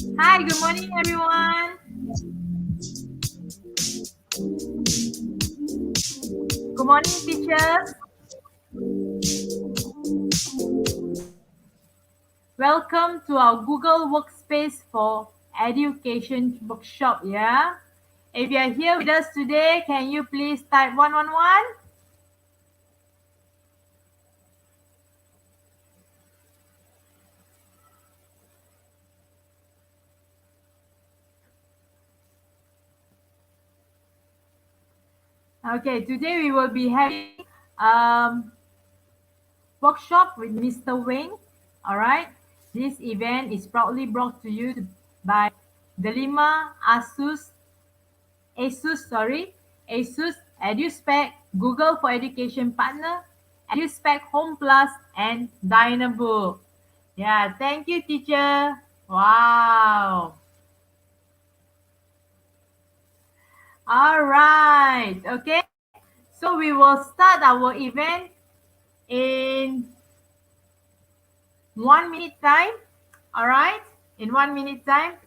Hi, good morning, everyone. Good morning, teachers. Welcome to our Google Workspace for Education workshop. Yeah. If you are here with us today, can you please type 111? Okay, today we will be having um, workshop with Mr. Weng. All right. This event is proudly brought to you by Delima, Asus, Eduspec, Google for Education Partner, Eduspec Home Plus, and Dynabook. Yeah, thank you, teacher. Wow. All right. Okay. So we will start our event in 1 minute time. All right. In 1 minute time.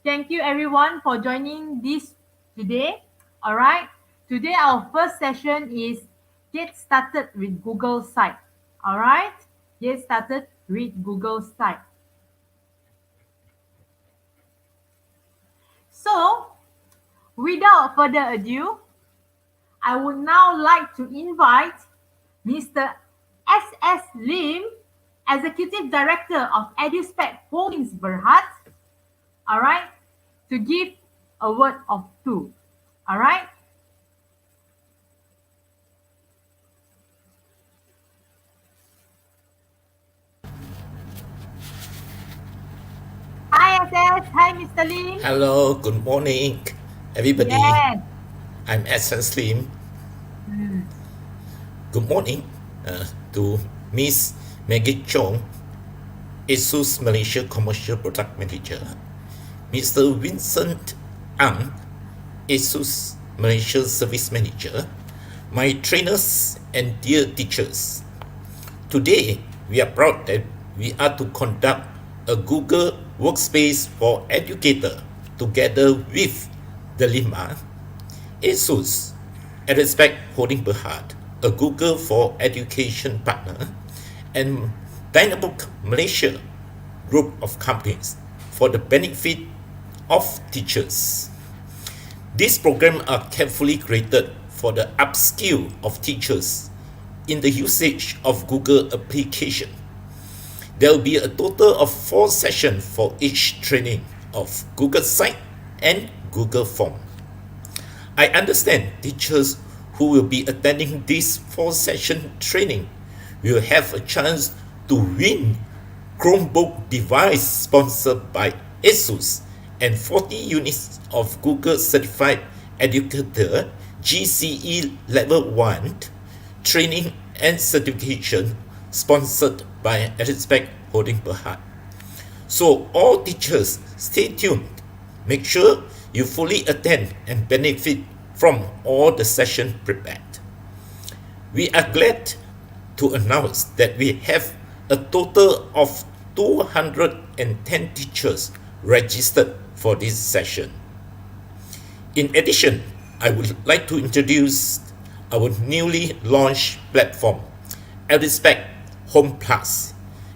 Thank you, everyone, for joining this today. All right. Today, our first session is Get Started with Google Site. All right. Get started with Google Site. So, without further ado, I would now like to invite Mr. S.S. Lim, Executive Director of Eduspec Holdings Berhad, all right, to give a word of truth. All right. Hi, SS. Hi, Mr. Lim. Hello, good morning, everybody. Yes. I'm Asus Lim. Hmm. Good morning to Miss Maggie Chong, Asus Malaysia Commercial Product Manager, Mr. Vincent Ang, Asus Malaysia Service Manager, my trainers and dear teachers. Today, we are proud that we are to conduct a Google Workspace for Educator together with Delima, Asus, Eduspec Holding Berhad, a Google for Education partner, and Dynabook Malaysia group of companies for the benefit of teachers. These programs are carefully created for the upskill of teachers in the usage of Google application. There will be a total of 4 sessions for each training of Google Site and Google Form. I understand teachers who will be attending this 4 session training will have a chance to win Chromebook device sponsored by Asus and 40 units of Google Certified Educator GCE Level 1 training and certification sponsored by Eduspec Holding Berhad. So all teachers, stay tuned. Make sure you fully attend and benefit from all the sessions prepared. We are glad to announce that we have a total of 210 teachers registered for this session. In addition, I would like to introduce our newly launched platform, Eduspec Home Plus.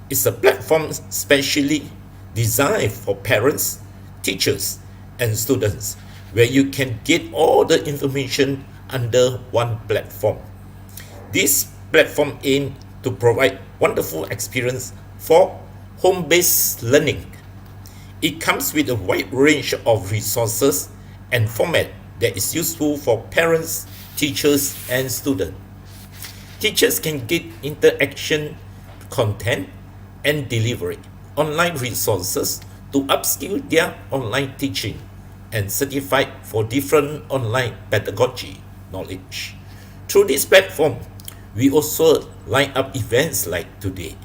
It's a platform specially designed for parents, teachers, and students, where you can get all the information under one platform. This platform aims to provide wonderful experience for home-based learning. It comes with a wide range of resources and format that is useful for parents, teachers, and students. Teachers can get interaction content and delivery, online resources to upskill their online teaching, and certified for different online pedagogy knowledge. Through this platform, we also line up events like today,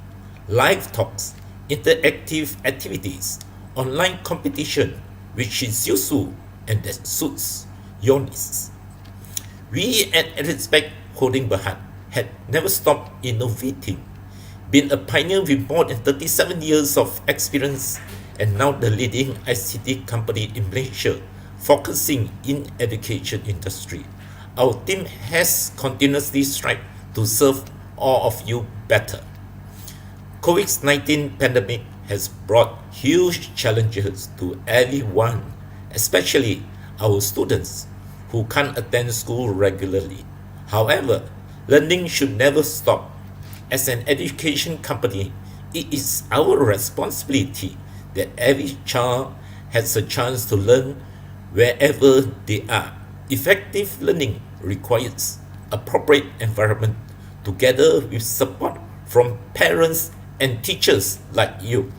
live talks, interactive activities, online competition, which is useful and that suits your needs. We at Eduspec Holding Berhad had never stopped innovating, been a pioneer with more than 37 years of experience and now the leading ICT company in Malaysia, focusing in education industry. Our team has continuously strived to serve all of you better. COVID-19 pandemic has brought huge challenges to everyone, especially our students who can't attend school regularly. However, learning should never stop. As an education company, it is our responsibility that every child has a chance to learn wherever they are. Effective learning requires appropriate environment together with support from parents and teachers like you.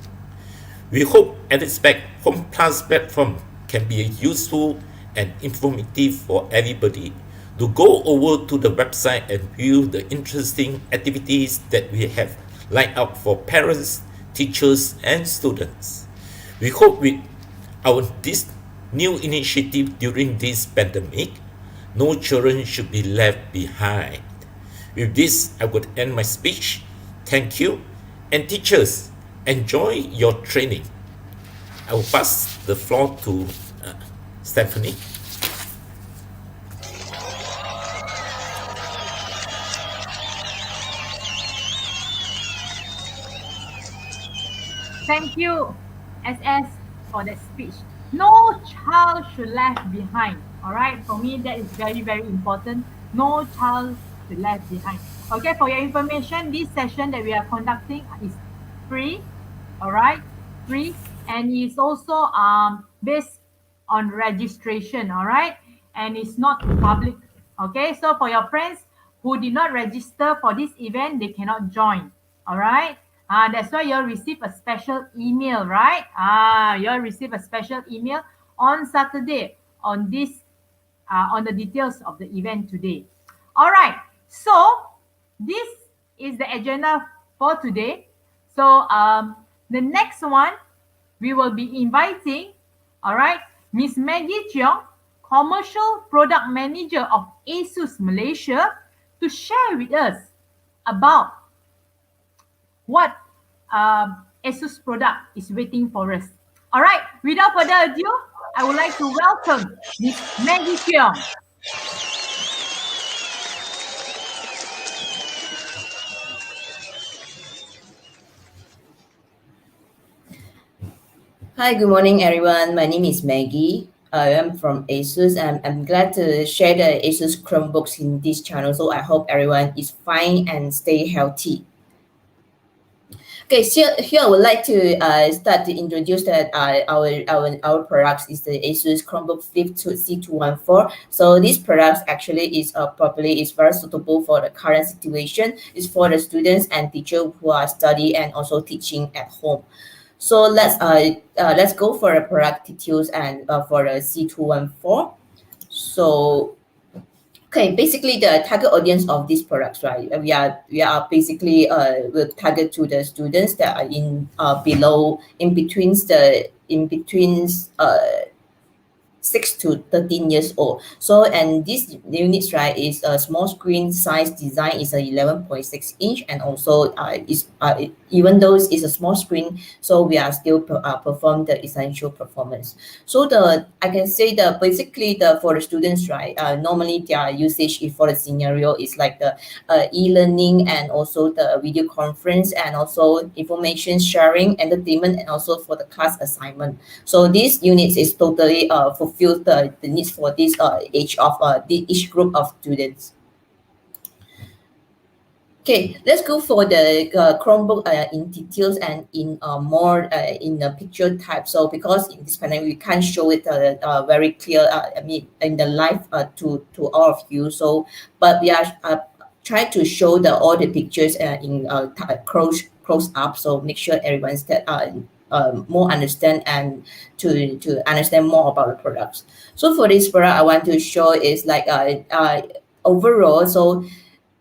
We hope Eduspec Home Plus platform can be useful and informative for everybody. To go over to the website and view the interesting activities that we have lined up for parents, teachers, and students. We hope with our this new initiative during this pandemic, no children should be left behind. With this, I would end my speech. Thank you. And teachers, enjoy your training. I will pass the floor to Stephanie. Thank you, SS, for that speech. No child should left behind. All right, for me that is very very important. No child should left behind. Okay, for your information, this session that we are conducting is free. All right, free, and it's also based on registration. All right, and it's not public. Okay, so for your friends who did not register for this event, they cannot join. All right. That's why you'll receive a special email, right? You'll receive a special email on Saturday on this, on the details of the event today. All right. So this is the agenda for today. So the next one, we will be inviting, all right, Miss Maggie Cheong, Commercial Product Manager of Asus Malaysia, to share with us about what Asus product is waiting for us. All right, without further ado, I would like to welcome Miss Maggie Cheong. Hi, good morning, everyone. My name is Maggie. I am from Asus, and I'm glad to share the Asus Chromebooks in this channel. So I hope everyone is fine and stay healthy. Okay, so here I would like to start to introduce that our products is the Asus Chromebook Flip C214. So this product actually is probably is very suitable for the current situation. It's for the students and teachers who are studying and also teaching at home. So let's go for the product details and for the C214. So okay, basically the target audience of these products, right? We are basically will target to the students that are in below in between 6 to 13 years old. So, and this units, right, is a small screen size design is a 11.6 inch, and also even though it's a small screen, so we are still perform the essential performance. So I can say the basically for the students, right, normally their usage is for the scenario is like the e-learning and also the video conference and also information sharing, entertainment, and also for the class assignment. So these units is totally fulfill the needs for this age of each group of students. Okay, let's go for the Chromebook in details and in more in the picture type. So because in this pandemic we can't show it very clear. I mean in the live to all of you. So but we are trying to show all the pictures in close up. So make sure everyone's that more understand and to understand more about the products. So for this product, I want to show is like overall. So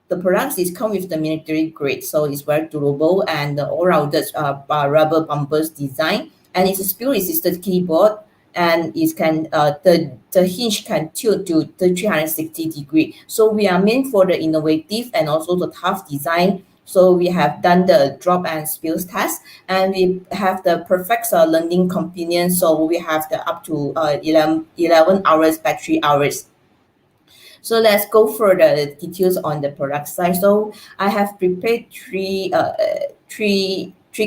the products is come with the military grade, so it's very durable and the all-rounded rubber bumpers design, and it's a spill-resistant keyboard, and it can the hinge can tilt to the 360 degree. So we are meant for the innovative and also the tough design So we have done the drop and spills test, and we have the perfect learning convenience. So we have the up to 11 hours battery hours. So let's go for the details on the product side. So I have prepared three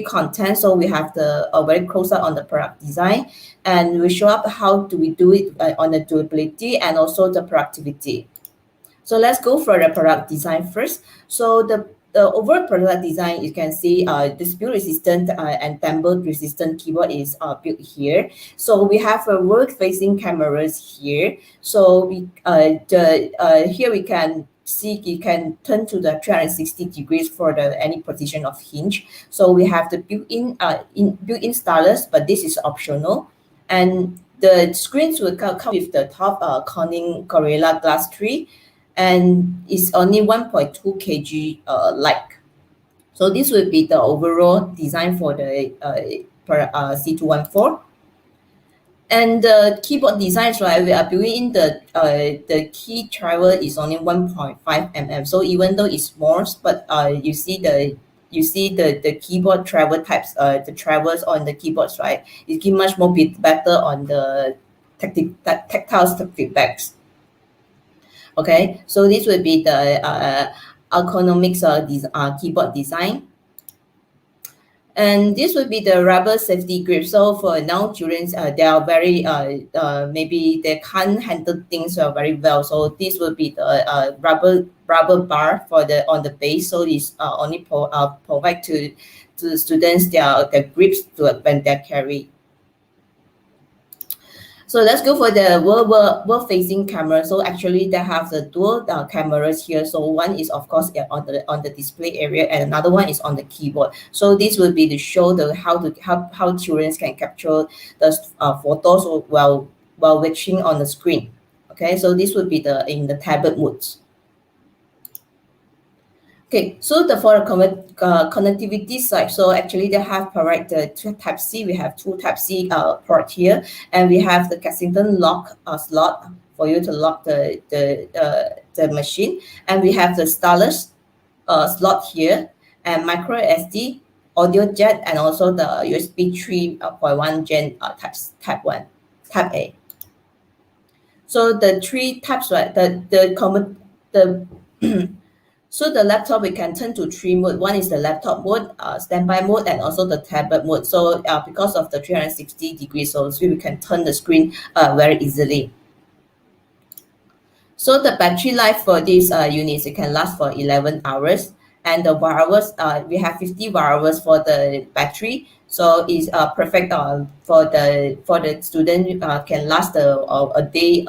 content. So we have the very close up on the product design, and we show up how do we do it on the durability and also the productivity. So let's go for the product design first. So the overall product design, you can see the spill resistant and tamper resistant keyboard is built here. So we have a work facing cameras here. So we here we can see you can turn to the 360 degrees for the any position of hinge. So we have the built-in stylus, but this is optional. And the screens will come with the top Corning Gorilla Glass 3, and it's only 1.2 kg light. So this will be the overall design for the C214. And the keyboard designs, right, we are building the key travel is only 1.5 mm. So even though it's small, but you see the keyboard travel types, the travels on the keyboards, right? It gives much more better on the tactile feedbacks. Okay, so this will be the ergonomics keyboard design. And this would be the rubber safety grip. So for now, children, they are very, maybe they can't handle things very well. So this will be the rubber bar for on the base. So it's only provide to the students their grips when they carry. So let's go for the world facing camera. So actually they have the dual cameras here. So one is of course on the display area, and another one is on the keyboard. So this will be to show the how children can capture the photos while watching on the screen. Okay, so this would be in the tablet modes. Okay, so for the connectivity side, so actually they have provide the Type C. We have two Type C port here, and we have the Kensington lock slot for you to lock the machine, and we have the stylus slot here, and micro SD, audio jack, and also the USB 3.1 Gen Type A. So the three types, right? So the laptop, we can turn to three mode. One is the laptop mode, standby mode, and also the tablet mode. So because of the 360 degrees, so we can turn the screen very easily. So the battery life for these units, it can last for 11 hours. And the hours, we have 50 hours for the battery. So it's perfect for the student, can last a day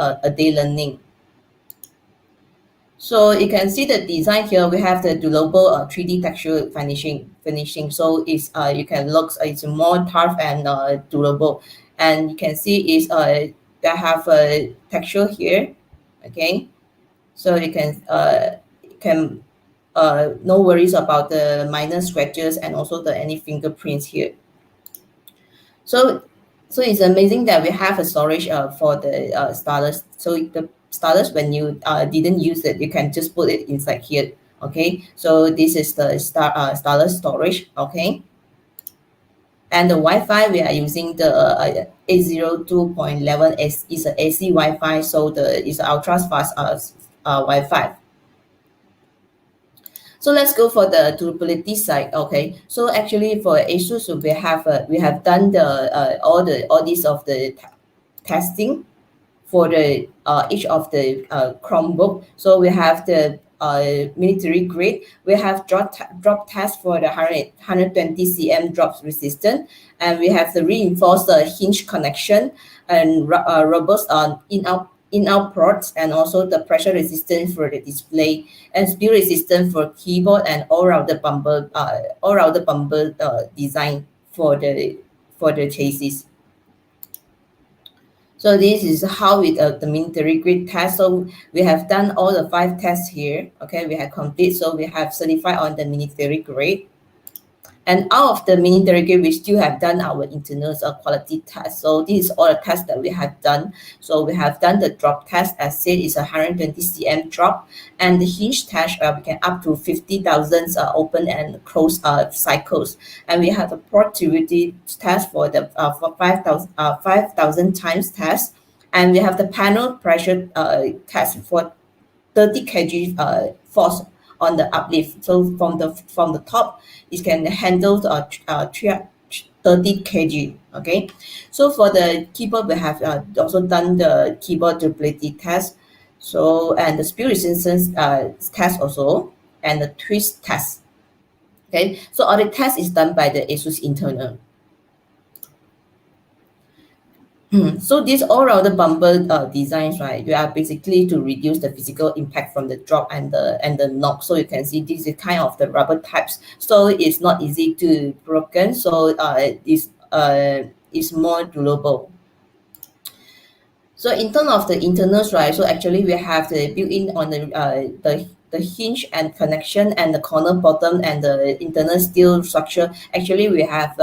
learning. So you can see the design here. We have the durable 3D texture finishing. So it's you can look, it's more tough and durable. And you can see is they have a texture here. Okay, so you can no worries about the minor scratches and also any fingerprints here. So it's amazing that we have a storage for the stylus. So the stylus, when you didn't use it, you can just put it inside here. Okay, so this is the stylus storage. Okay, and the Wi-Fi, we are using the 802.11 is a AC Wi-Fi, so it's ultra fast Wi-Fi. So let's go for the durability side. Okay, so actually for Asus, we have done all these of the testing for the each of the Chromebook. So we have the military grade. We have drop test for the 120 cm drop resistant, and we have the reinforced hinge connection and robust in-out ports, and also the pressure resistance for the display, and spill resistant for keyboard, and all-rounder bumper design for the chassis. So this is how the military grade test. So we have done all the 5 tests here. Okay, we have complete. So we have certified on the military grade. And out of the mini interrogate, we still have done our internal quality test. So this is all the tests that we have done. So we have done the drop test, as said, is a 120 cm drop, and the hinge test we can up to 50,000 open and close cycles, and we have a portability test for the for 5,000 times test, and we have the panel pressure test for 30 kg force on the uplift. So from the top, it can handle 30 kg. Okay, so for the keyboard, we have also done the keyboard durability test. So, and the spill resistance test also, and the twist test. Okay, so all the test is done by the Asus internal. So these all-rounder bumper designs, right, they are basically to reduce the physical impact from the drop and the knock. So you can see this is kind of the rubber types, so it's not easy to broken. So it's more durable. So in terms of the internals, right, so actually we have the built-in on the hinge and connection and the corner bottom and the internal steel structure. Actually, we have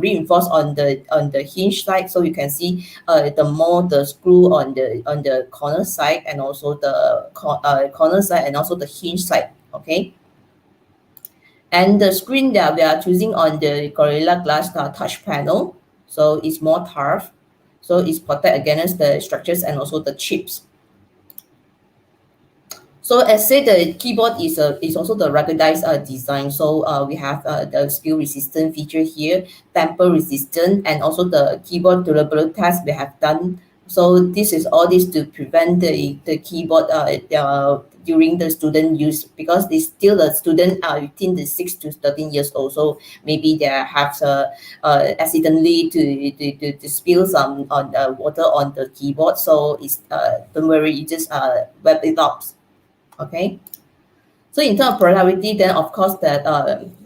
reinforced on the hinge side, so you can see the screw on the corner side and also the corner side and also the hinge side. Okay. And the screen that we are choosing on the Gorilla Glass touch panel, so it's more tough. So it's protect against the structures and also the chips. So as said, the keyboard is also the ruggedized design. So we have the spill resistant feature here, tamper resistant, and also the keyboard durability test we have done. So this is all this to prevent the keyboard during the student use, because they still the student are within the 6 to 13 years old. So maybe they have accidentally to spill some on water on the keyboard. So it's don't worry, you just wipe it off. Okay. So in terms of productivity, then of course that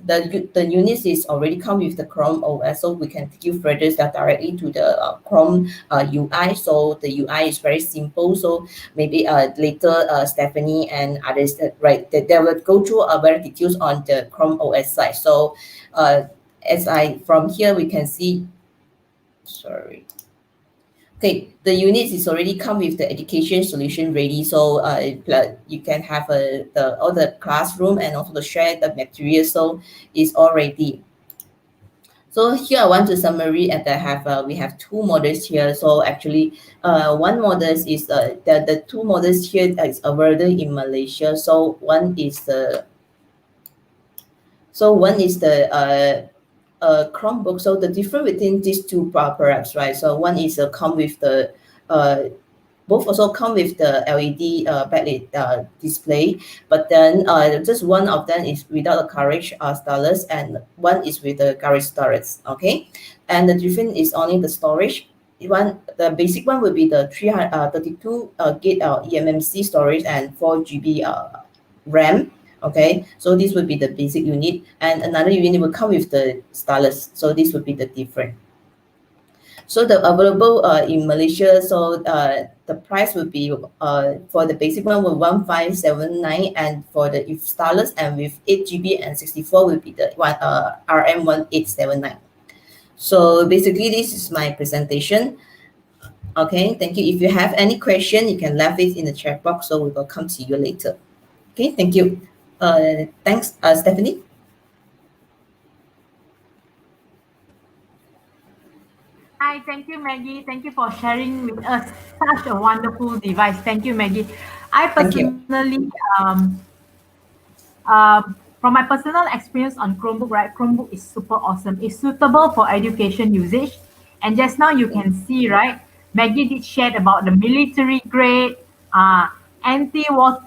the units is already come with the Chrome OS, so we can take you further directly to the Chrome UI. So the UI is very simple. So maybe later Stephanie and others they will go through very details on the Chrome OS side. So from here we can see, sorry. Okay, the units is already come with the education solution ready, so you can have all the classroom and also the share the material, so it's all ready. So here I want to summary, and we have two models here. So actually, one model is the two models here is available in Malaysia. So one is the Chromebook. So the difference between these two products, right? So one is come with the both also come with the LED backlit display, but then just one of them is without the carriage stylus, and one is with the carriage storage. Okay, and the difference is only the storage. The basic one will be the 32 gig eMMC storage and 4 GB RAM. Okay, so this would be the basic unit, and another unit will come with the stylus. So this would be the different. So the available in Malaysia, so the price would be for the basic one will 1579, and for the stylus and with 8 GB and 64 will be the RM 1879. So basically this is my presentation. Okay, thank you. If you have any question, you can leave it in the chat box, so we will come to you later. Okay, thank you. Thanks, Stephanie. Hi, thank you, Maggie. Thank you for sharing with us such a wonderful device. Thank you, Maggie. I personally, from my personal experience on Chromebook, right? Chromebook is super awesome. It's suitable for education usage. And just now you can see, right? Maggie did share about the military grade, anti-spill,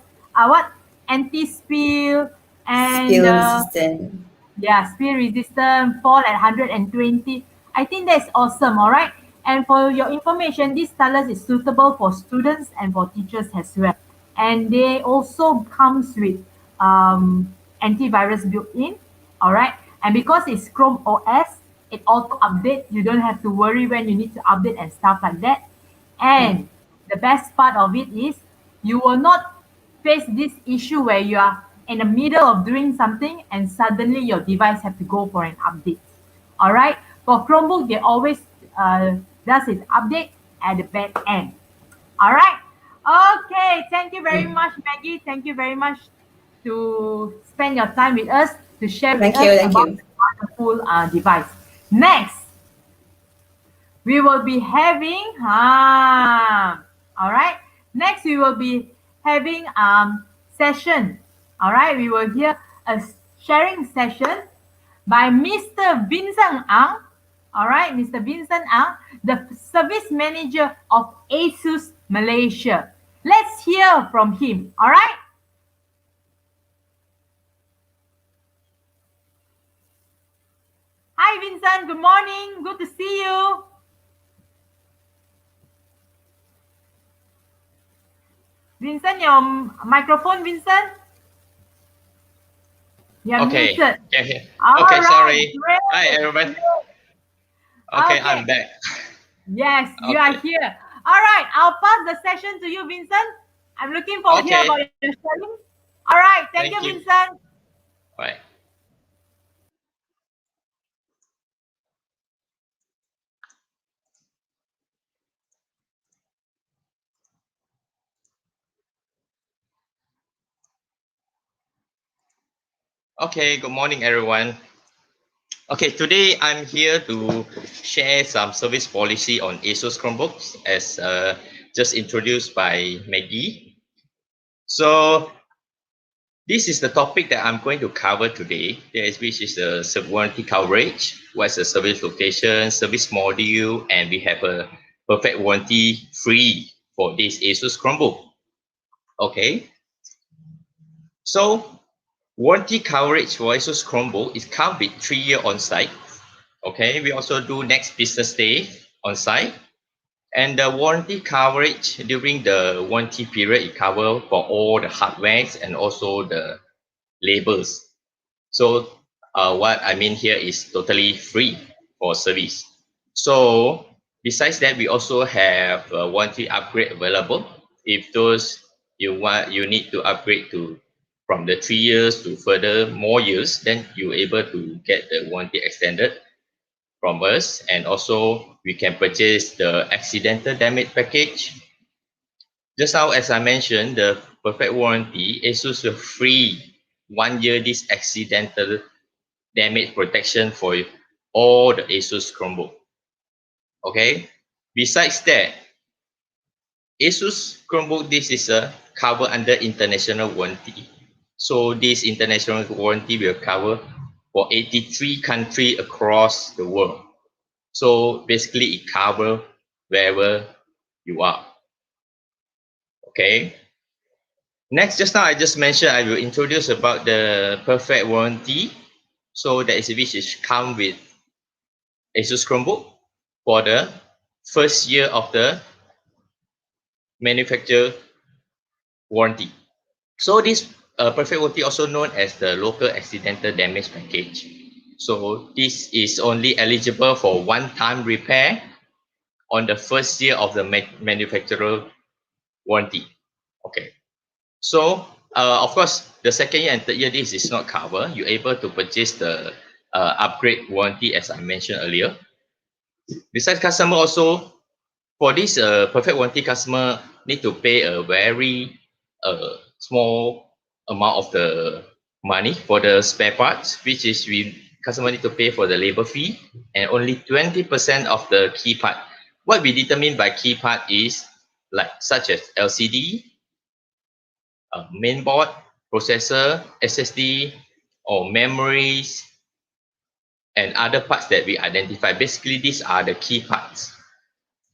and Spill resistant. yeah, spill resistant, fall at 120. I think that's awesome, all right? And for your information, this stylus is suitable for students and for teachers as well. And they also comes with antivirus built in, all right? And because it's Chrome OS, it auto update. You don't have to worry when you need to update and stuff like that. And the best part of it is you will not face this issue where you are in the middle of doing something and suddenly your device have to go for an update. All right. For Chromebook, they always does its update at the back end. All right. Okay. Thank you very much, Maggie. Thank you very much to spend your time with us to share with Thank us you. Thank about you. the wonderful device. Next, we will be having all right. Next, we will be having session. All right. We will hear a sharing session by Mr. Vincent Ang. All right, Mr. Vincent Ang, the service manager of Asus Malaysia. Let's hear from him. All right. Hi, Vincent. Good morning. Good to see you. Vincent, your microphone, Vincent. You're Okay. muted. Okay. All Okay. right, Sorry. great, Hi, everybody. great. Okay, Okay. I'm back. Yes, you are Okay. here. All right, I'll pass the session to you, Vincent. I'm looking forward to hear about Okay. your sharing. All right, thank you, Thank you. Vincent. Bye. Okay. Good morning, everyone. Okay. Today, I'm here to share some service policy on Asus Chromebooks, as just introduced by Maggie. So, this is the topic that I'm going to cover today, which is the warranty coverage, what's the service location, service module, and we have a perfect warranty free for this Asus Chromebook. Okay, so warranty coverage for Asus Chromebook is come with 3-year on-site. Okay, we also do next business day on-site. And the warranty coverage during the warranty period, it covers for all the hardware and also the labels. So what I mean here is totally free for service. So besides that, we also have a warranty upgrade available. If those you need to upgrade to from the 3 years to further more years, then you're able to get the warranty extended from us. And also we can purchase the accidental damage package. Just now, as I mentioned, the perfect warranty, Asus will free 1 year this accidental damage protection for all the Asus Chromebook. Okay. Besides that, Asus Chromebook, this is a cover under international warranty. So this international warranty will cover for 83 countries across the world. So basically, it covers wherever you are. Okay. Next, just now I just mentioned I will introduce about the perfect warranty. So that is which is come with Asus Chromebook for the first year of the manufacturer warranty. So this perfect warranty also known as the local accidental damage package. So this is only eligible for one-time repair on the first year of the manufacturer warranty. Okay. So of course, the second year and third year, this is not covered. You're able to purchase the upgrade warranty as I mentioned earlier. Besides, customer also for this perfect warranty, customer need to pay a very small amount of the money for the spare parts, which is we customer need to pay for the labor fee and only 20% of the key part. What we determine by key part is like such as LCD, mainboard, processor, SSD, or memories, and other parts that we identify. Basically, these are the key parts.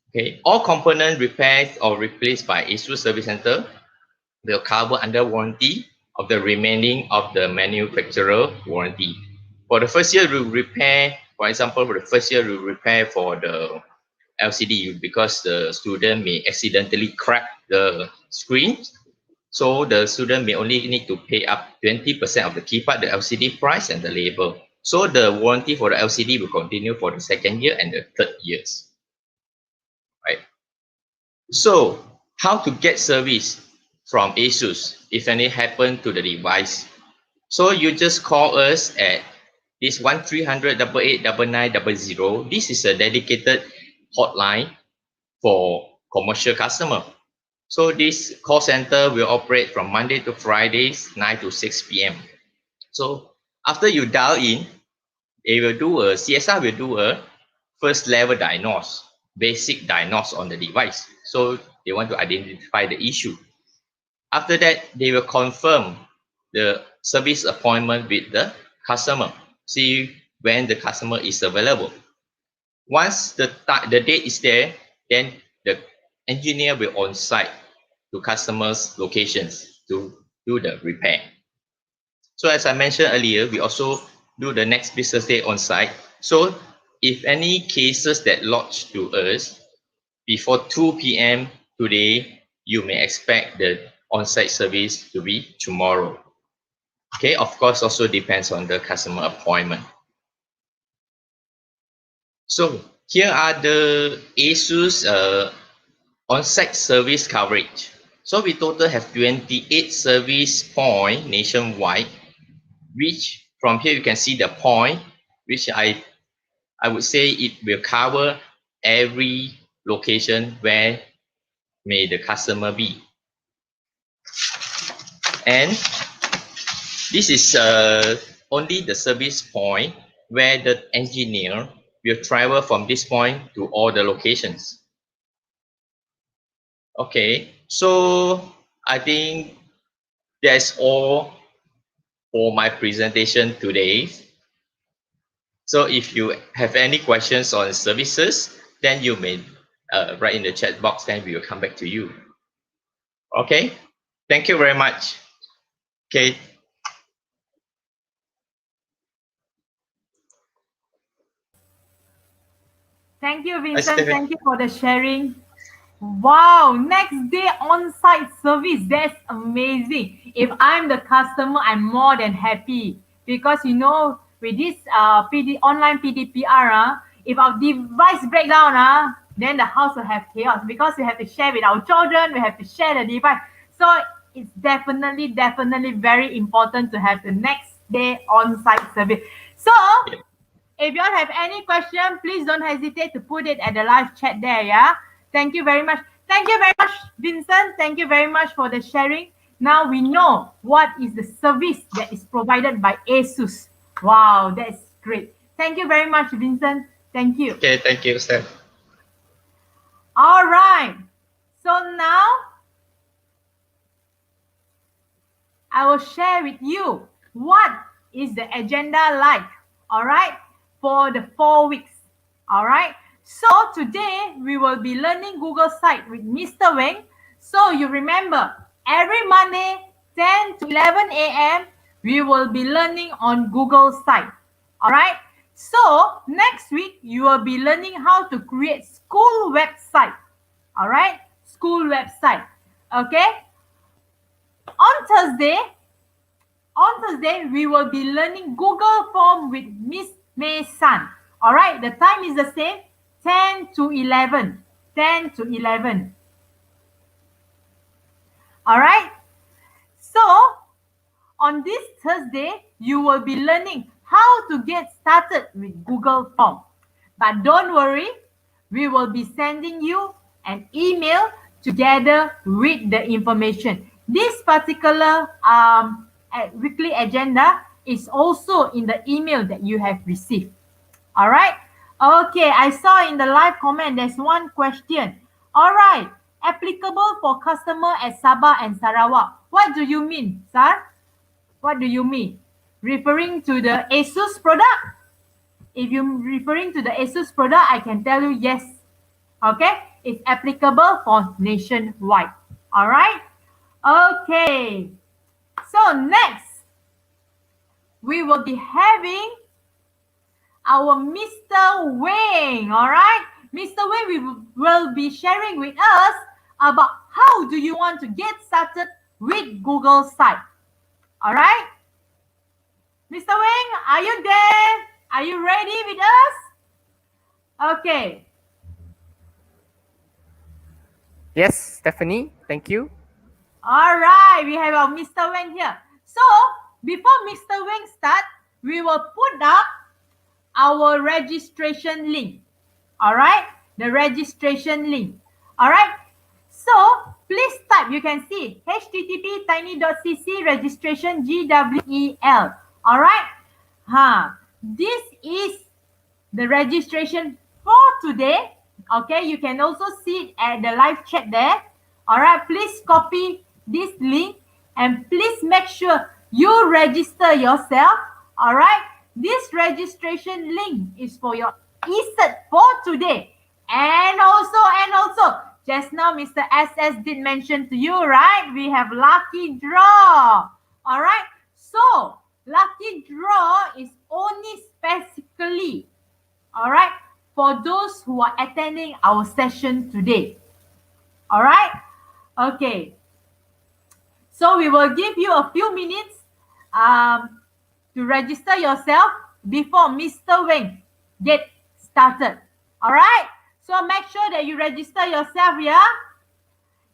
Okay, all component repairs or replaced by Asus Service Center will cover under warranty of the remaining of the manufacturer warranty. For the first year, we repair, for example, for the first year, we repair for the LCD because the student may accidentally crack the screen. So the student may only need to pay up 20% of the key part, the LCD price and the label. So the warranty for the LCD will continue for the second year and the third years. Right. So how to get service from Asus if any happen to the device So you just call us at this 1300 88 99 00. This is a dedicated hotline for commercial customer. So this call center will operate from Monday to Fridays, 9 to 6 p.m. So after you dial in, CSR will do a first level diagnose, basic diagnose on the device. So they want to identify the issue. After that, they will confirm the service appointment with the customer, see when the customer is available. Once the date is there, then the engineer will on site to customers' locations to do the repair. So as I mentioned earlier, we also do the next business day on site. So if any cases that lodge to us before 2 p.m. today, you may expect the on-site service to be tomorrow. Okay, of course, also depends on the customer appointment. So here are the Asus on-site service coverage. So we total have 28 service point nationwide, which from here you can see the point, which I would say it will cover every location where may the customer be. And this is only the service point where the engineer will travel from this point to all the locations. Okay, so I think that's all for my presentation today. So if you have any questions on services, then you may write in the chat box, then we will come back to you. Okay, thank you very much. Okay. Thank you, Vincent. Thank you for the sharing. Wow, next day on-site service. That's amazing. If I'm the customer, I'm more than happy because with this online PDPR, if our device break down, then the house will have chaos because we have to share with our children, we have to share the device. So it's definitely very important to have the next day on-site service. So if you all have any question, please don't hesitate to put it at the live chat there, yeah? Thank you very much. Thank you very much, Vincent. Thank you very much for the sharing. Now we know what is the service that is provided by Asus. Wow, that's great. Thank you very much, Vincent. Thank you. Okay, thank you, Steph. All right. So now I will share with you what is the agenda like, all right, for the 4 weeks, all right. So today we will be learning Google Site with Mr. Weng. So you remember, every Monday, 10 to 11 a.m., we will be learning on Google Site, all right. So next week, you will be learning how to create school website, all right, school website, okay. On Thursday, we will be learning Google Form with Miss May San. All right, the time is the same, 10 to 11. 10 to 11. All right. So, on this Thursday, you will be learning how to get started with Google Form. But don't worry, we will be sending you an email together with the information. This particular weekly agenda is also in the email that you have received. All right. Okay, I saw in the live comment there's one question. All right, applicable for customer at Sabah and Sarawak. What do you mean, sir? What do you mean? Referring to the Asus product? If you're referring to the Asus product, I can tell you yes. Okay, it's applicable for nationwide. All right. Okay. So next, we will be having our Mr. Weng. All right. Mr. Weng will be sharing with us about how do you want to get started with Google Site. All right. Mr. Weng, are you there? Are you ready with us? Okay. Yes, Stephanie, thank you. All right, we have our Mr. Weng here. So, before Mr. Weng start, we will put up our registration link. All right, the registration link. All right, so please type. You can see http tiny.cc registration GWEL. All right, this is the registration for today. Okay, you can also see it at the live chat there. All right, please copy this link and please make sure you register yourself. All right, this registration link is for your ECET for today. And also, just now Mr. SS did mention to you, right? We have lucky draw. All right, so lucky draw is only specifically, all right, for those who are attending our session today. All right, okay, so we will give you a few minutes to register yourself before Mr. Weng get started. All right, so make sure that you register yourself. Yeah,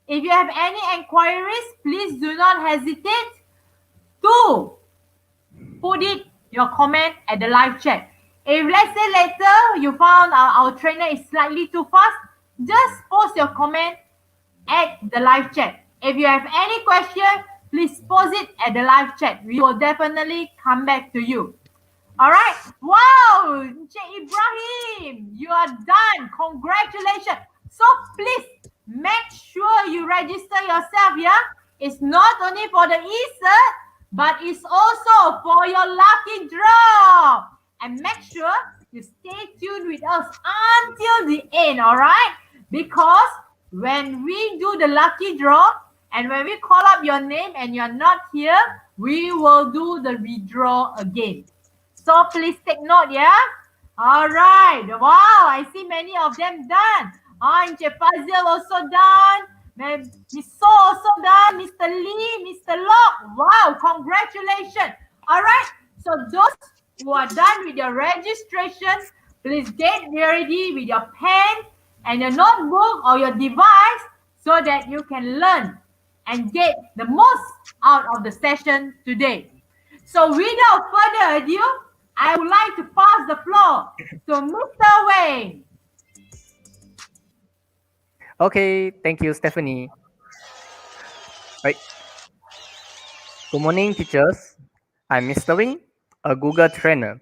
if you have any inquiries, please do not hesitate to put it your comment at the live chat. If let's say later you found our trainer is slightly too fast, just post your comment at the live chat. If you have any question, please post it at the live chat. We will definitely come back to you. All right. Wow, Ibrahim, you are done. Congratulations. So please make sure you register yourself. Yeah, it's not only for the ECET, but it's also for your lucky draw. And make sure you stay tuned with us until the end, all right? Because when we do the lucky draw and when we call up your name and you're not here, we will do the redraw again. So please take note, yeah? All right. Wow, I see many of them done. Encik Fazil also done. Miss So also done. Mr. Lee, Mr. Locke. Wow, congratulations. All right. So those who are done with your registration, please get ready with your pen and your notebook or your device so that you can learn and get the most out of the session today. So without further ado, I would like to pass the floor to Mr. Weng. Okay, thank you, Stephanie. Right. Good morning, teachers. I'm Mr. Wing, a Google trainer.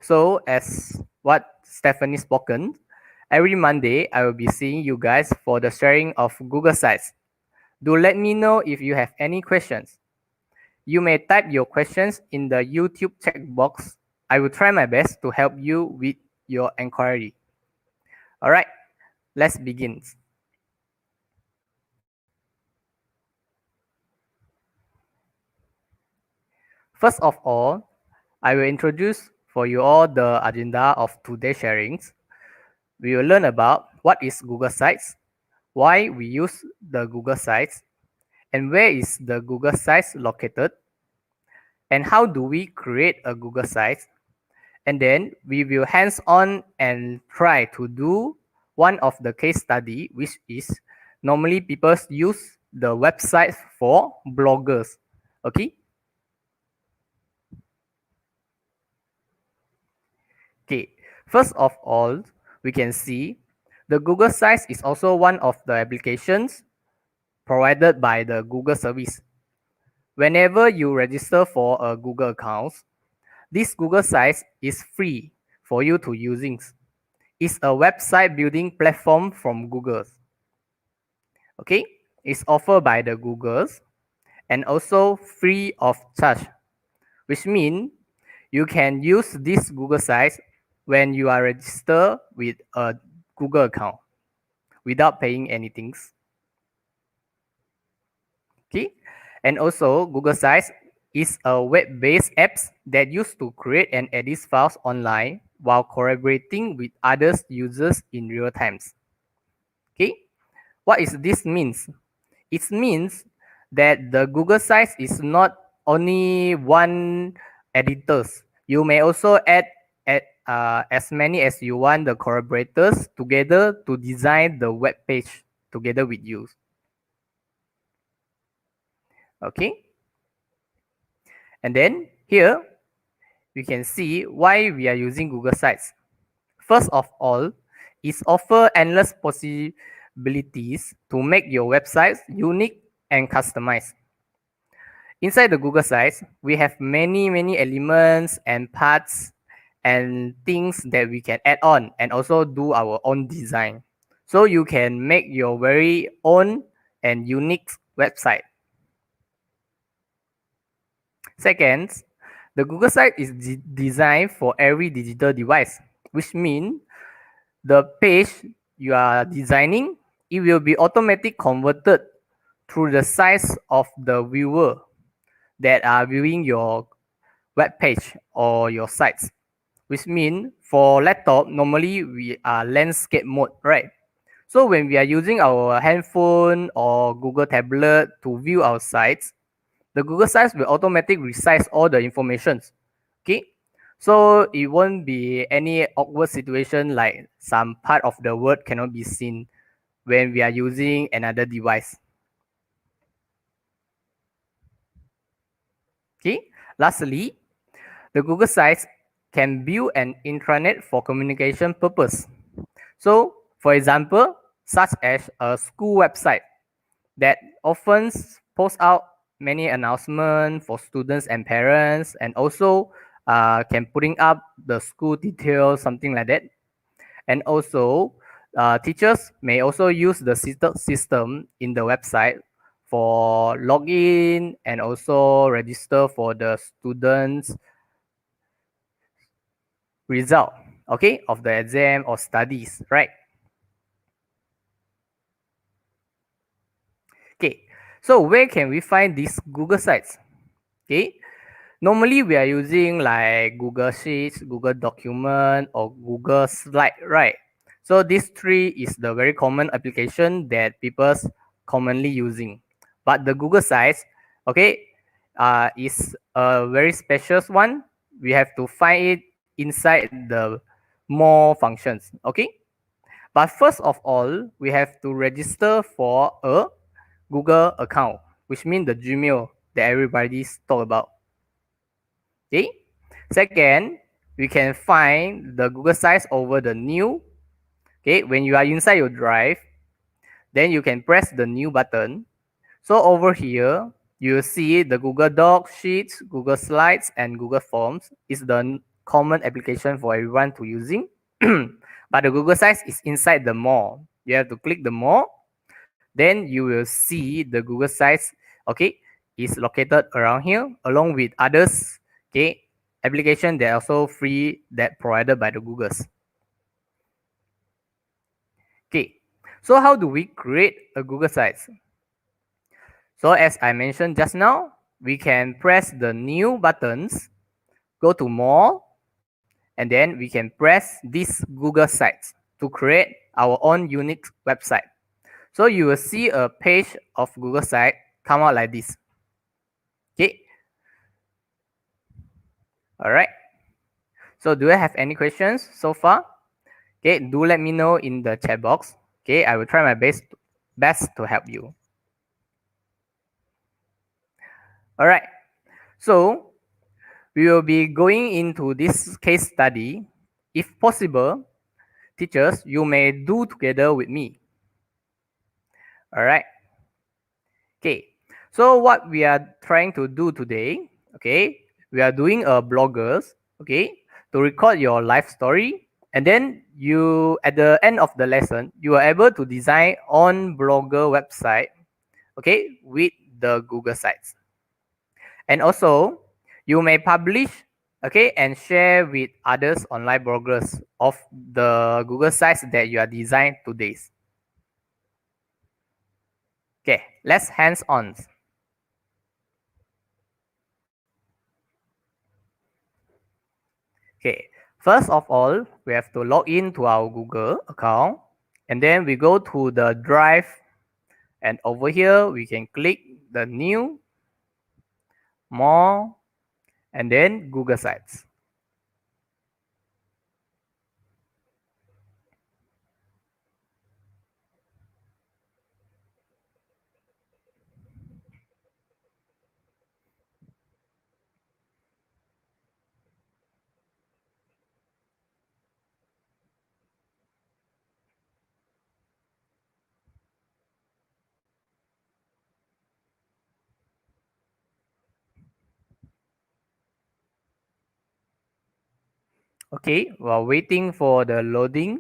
So, as what Stephanie spoken, every Monday I will be seeing you guys for the sharing of Google Sites. Do let me know if you have any questions. You may type your questions in the YouTube chat box. I will try my best to help you with your inquiry. All right, let's begin. First of all, I will introduce for you all the agenda of today's sharings. We will learn about what is Google Sites, why we use the Google Sites, and where is the Google Sites located, and how do we create a Google Site. And then we will hands-on and try to do one of the case study, which is normally people use the website for bloggers. Okay. Okay. First of all, we can see the Google Sites is also one of the applications provided by the Google service. Whenever you register for a Google account, this Google Sites is free for you to using. It's a website building platform from Google. Okay, it's offered by the Googles and also free of charge, which means you can use this Google Sites when you are registered with a Google account without paying anything. Okay, and also Google Sites is a web-based app that used to create and edit files online while collaborating with other users in real time. Okay, what is this means? It means that the Google Sites is not only one editors. You may also add as many as you want the collaborators together to design the web page together with you. Okay. And then Here, we can see why we are using Google Sites. First of all, it offers endless possibilities to make your websites unique and customized. Inside the Google Sites, we have many elements and parts and things that we can add on and also do our own design. So you can make your very own and unique website. Second, the Google site is designed for every digital device, which means the page you are designing, it will be automatically converted through the size of the viewer that are viewing your web page or your sites, which means for laptop, normally we are landscape mode, right? So when we are using our handphone or Google tablet to view our sites, the Google Sites will automatically resize all the informations. Okay, so it won't be any awkward situation like some part of the word cannot be seen when we are using another device. Okay, lastly, the Google Sites can build an intranet for communication purpose. So, for example, such as a school website that often posts out many announcements for students and parents, and also can putting up the school details, something like that. And also, teachers may also use the system in the website for login and also register for the students result, okay, of the exam or studies, right? Okay, so where can we find these Google sites? Okay, normally we are using like Google Sheets, Google Document, or Google Slide, right? So these three is the very common application that people commonly using. But the Google sites, okay, is a very special one. We have to find it inside the more functions, okay? But first of all, we have to register for a Google account, which means the Gmail that everybody's talk about. Okay. Second, we can find the Google sites over the new. Okay, when you are inside your drive, then you can press the new button. So over here, you see the Google Docs, Sheets, Google Slides, and Google Forms is the common application for everyone to using. But the Google Sites is inside the more. You have to click the more, then you will see the Google Sites, okay, is located around here along with others, okay, application that are also free that provided by the Googles. Okay, so how do we create a Google Sites? So as I mentioned just now, we can press the new buttons, go to more, and then we can press this Google Sites to create our own unique website. So you will see a page of Google site come out like this. Okay. All right. So do you have any questions so far? Okay, do let me know in the chat box. Okay, I will try my best to help you. All right. So we will be going into this case study. If possible, teachers, you may do together with me. All right. Okay. So what we are trying to do today, okay, we are doing a bloggers, okay, to record your life story, and then you at the end of the lesson, you are able to design on blogger website, okay, with the Google sites. And also, you may publish, okay, and share with others online bloggers of the Google sites that you are designed today. Okay, let's hands on. Okay, first of all, we have to log in to our Google account, and then we go to the Drive, and over here we can click the New, More, and then Google Sites. Okay, while waiting for the loading.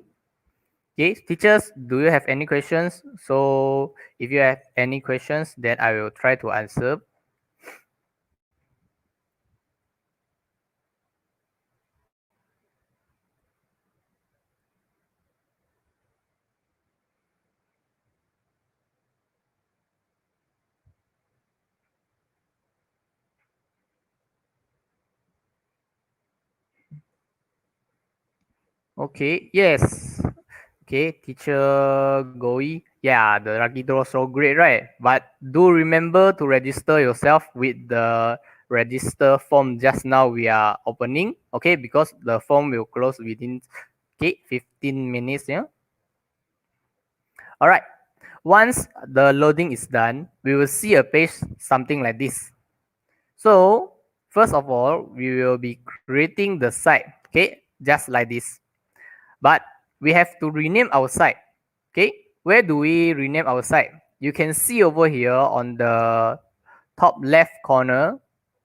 Okay, teachers, do you have any questions? So if you have any questions, then I will try to answer. Okay, yes. Okay, teacher Goi. Yeah, the lucky draw so great, right? But do remember to register yourself with the register form just now we are opening. Okay, because the form will close within 15 minutes. Yeah. All right. Once the loading is done, we will see a page something like this. So first of all, we will be creating the site. Okay, just like this. But we have to rename our site. Okay, where do we rename our site? You can see over here on the top left corner.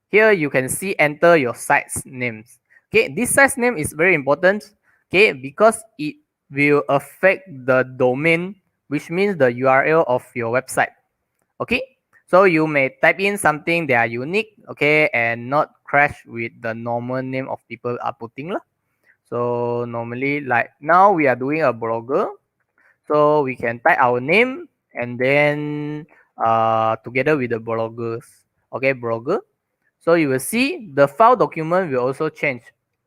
Here you can see enter your site's names. Okay, this site's name is very important. Okay, because it will affect the domain, which means the URL of your website. Okay, so you may type in something that are unique, okay, and not crash with the normal name of people are putting lah. So normally, like now we are doing a blogger, so we can type our name and then together with the bloggers, okay, blogger. So you will see the file document will also change.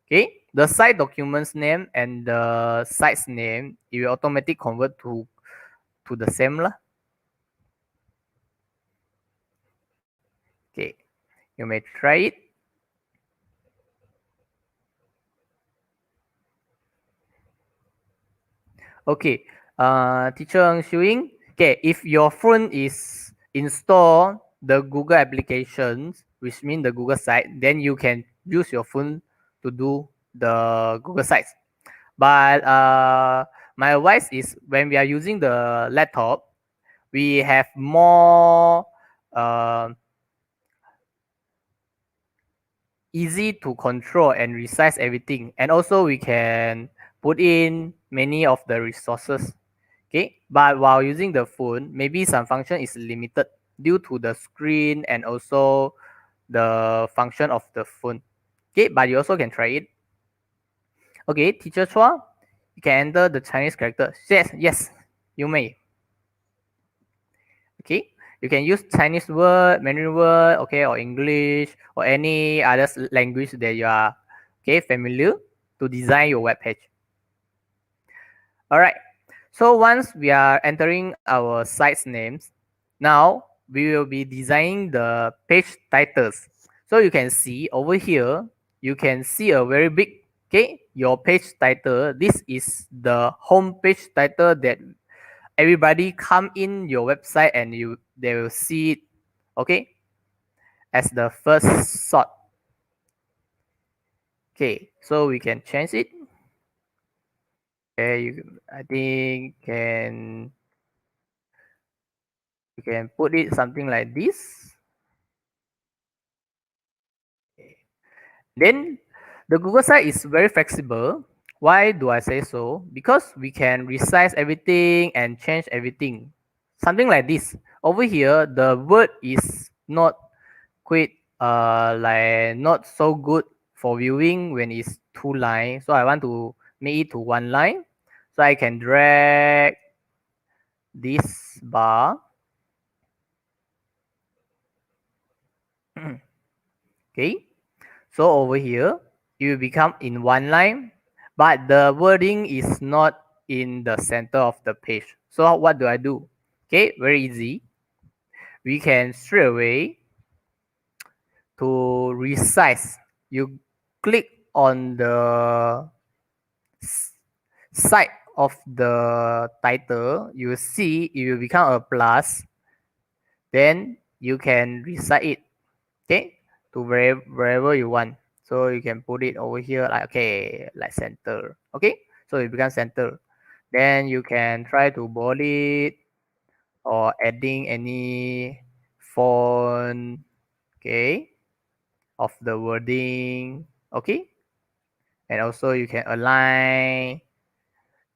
Okay, the site document's name and the site's name it will automatically convert to the same lah. Okay, you may try it. Okay, teacher Ang Shuing. Okay, if your phone is install the Google applications, which means the Google site, then you can use your phone to do the Google sites. But my advice is when we are using the laptop, we have more uh, easy to control and resize everything, and also we can put in many of the resources. Okay, but while using the phone, maybe some function is limited due to the screen and also the function of the phone. Okay, but you also can try it. Okay, teacher Chua, you can enter the Chinese character. Yes, you may. Okay, you can use Chinese word, Mandarin word, okay, or English or any other language that you are okay familiar to design your web page. All right. So once we are entering our site's names, now we will be designing the page titles. So you can see over here, you can see a very big, okay, your page title. This is the home page title that everybody come in your website and they will see it, okay, as the first sort. Okay, so we can change it. Okay, I think you can put it something like this. Then the Google site is very flexible. Why do I say so? Because we can resize everything and change everything. Something like this. Over here, the word is not quite like not so good for viewing when it's two lines. So I want to make it to one line. So I can drag this bar. Okay. So over here, it will become in one line, but the wording is not in the center of the page. So what do I do? Okay, very easy. We can straight away to resize. You click on the side of the title, you will see it will become a plus. Then you can resize it, okay, to wherever you want. So you can put it over here like okay, like center. Okay, so it becomes center. Then you can try to bold it or adding any font, okay, of the wording. Okay, and also you can align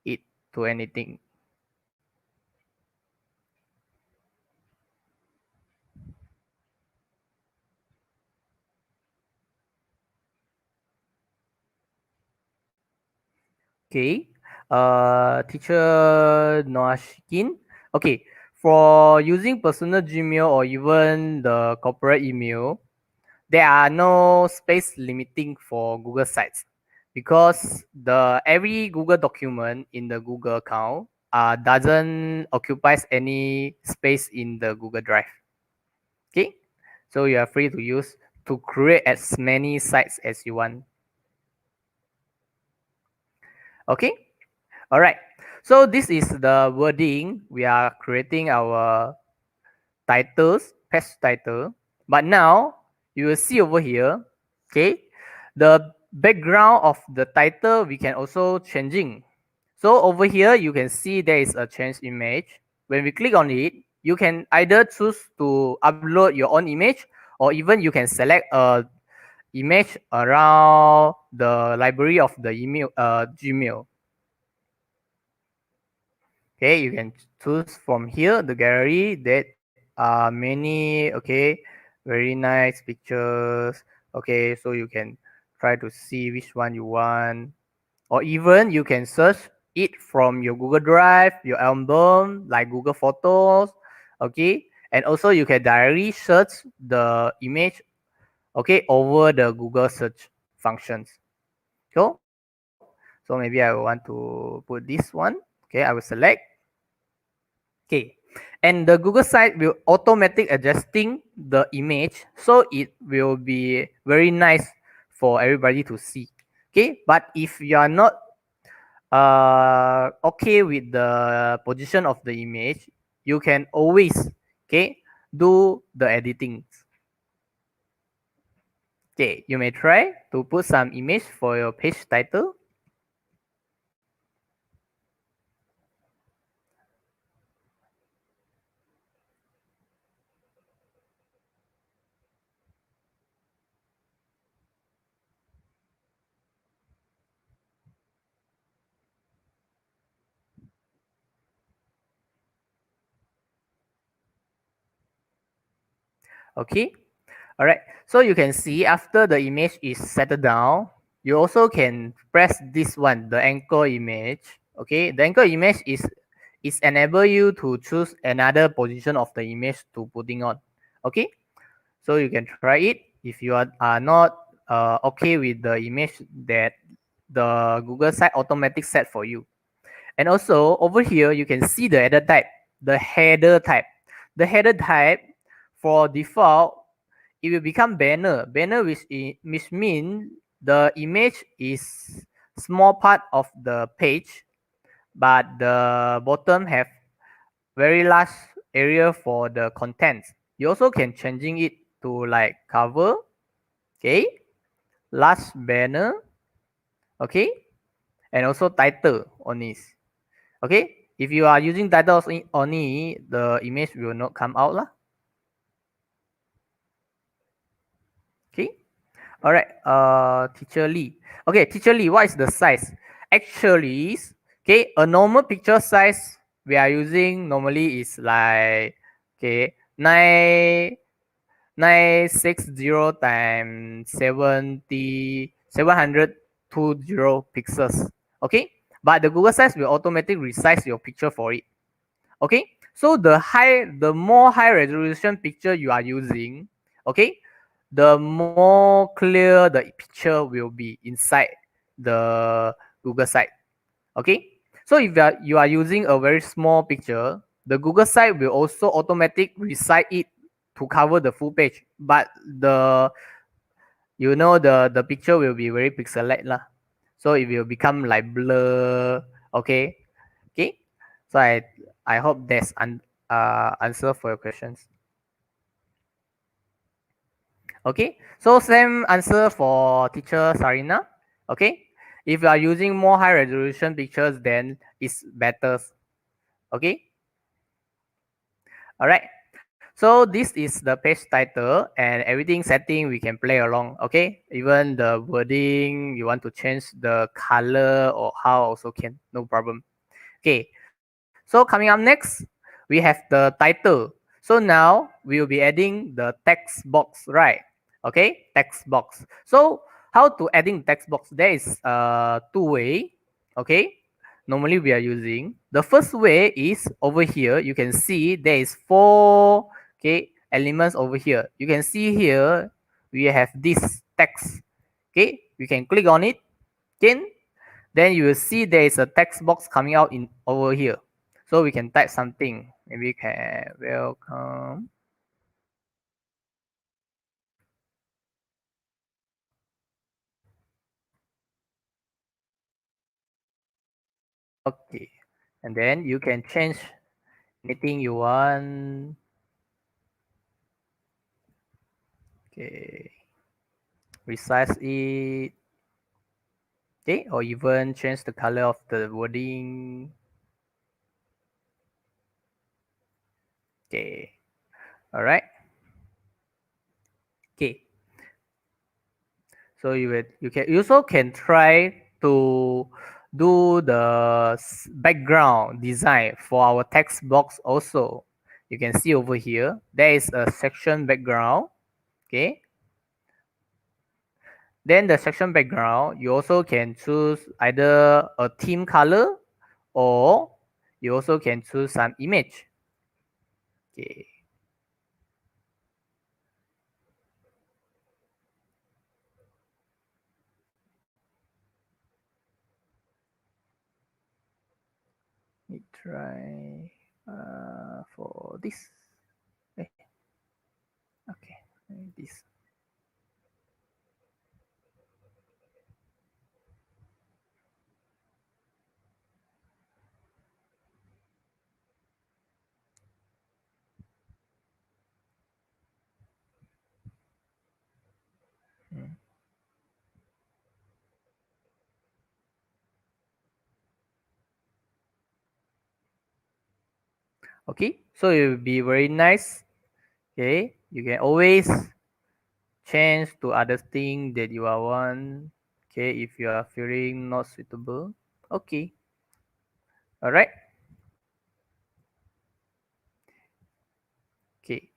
it to anything. Okay, teacher Noashikin. Okay, for using personal Gmail or even the corporate email, there are no space limiting for Google Sites because the every Google document in the Google account doesn't occupies any space in the Google Drive. Okay, so you are free to use to create as many sites as you want. Okay, all right. So this is the wording we are creating our titles, page title. But now you will see over here, okay, the background of the title we can also changing. So over here you can see there is a change image. When we click on it, you can either choose to upload your own image or even you can select a image around the library of the email Gmail. Okay, you can choose from here the gallery that are many, okay, very nice pictures. Okay, so you can try to see which one you want, or even you can search it from your Google Drive, your album like Google Photos. Okay, and also you can directly search the image, okay, over the Google search functions. So maybe I want to put this one. Okay, I will select. Okay, and the Google site will automatic adjusting the image, so it will be very nice for everybody to see. Okay, but if you are not okay with the position of the image, you can always, okay, do the editing. Okay, you may try to put some image for your page title. Okay, all right. So you can see after the image is settled down, you also can press this one, the anchor image. Okay, the anchor image is enable you to choose another position of the image to putting on. Okay, so you can try it if you are not okay with the image that the Google site automatic set for you. And also over here, you can see the header type, the header type. The header type for default, it will become banner. Banner which mean the image is small part of the page, but the bottom have very large area for the contents. You also can changing it to like cover, okay, last banner, okay, and also title on this. Okay, if you are using titles only, the image will not come out lah. Okay, all right. Teacher Lee. Okay, Teacher Lee, what is the size? Actually, okay, a normal picture size we are using normally is like, okay, 960 times 720 pixels. Okay, but the Google size will automatically resize your picture for it. Okay, so the more high resolution picture you are using, okay, the more clear the picture will be inside the Google site. Okay, so if you are using a very small picture, the Google site will also automatic resize it to cover the full page, but the picture will be very pixelate lah, so it will become like blur. Okay, okay, so I hope that's answer for your questions. Okay, so same answer for teacher Sarina. Okay, if you are using more high resolution pictures, then it's better. Okay, all right. So this is the page title, and everything setting we can play along. Okay, even the wording you want to change the color or how also can, no problem. Okay, so coming up next, we have the title. So now we will be adding the text box, right? Okay, text box. So how to adding text box? There is two way. Okay, normally we are using. The first way is over here. You can see there is four, okay, elements over here. You can see here we have this text. Okay, we can click on it. Again, then you will see there is a text box coming out in over here. So we can type something. Maybe we can welcome. Okay. And then you can change anything you want. Okay. Resize it. Okay. Or even change the color of the wording. Okay. All right. Okay. So you also can try to do the background design for our text box also. You can see over here there is a section background. Okay, then the section background you also can choose either a theme color or you also can choose some image. Okay, let me try for this. Okay, this. Hmm. Okay, so it will be very nice. Okay, you can always change to other thing that you are want. Okay, if you are feeling not suitable. Okay, all right. Okay,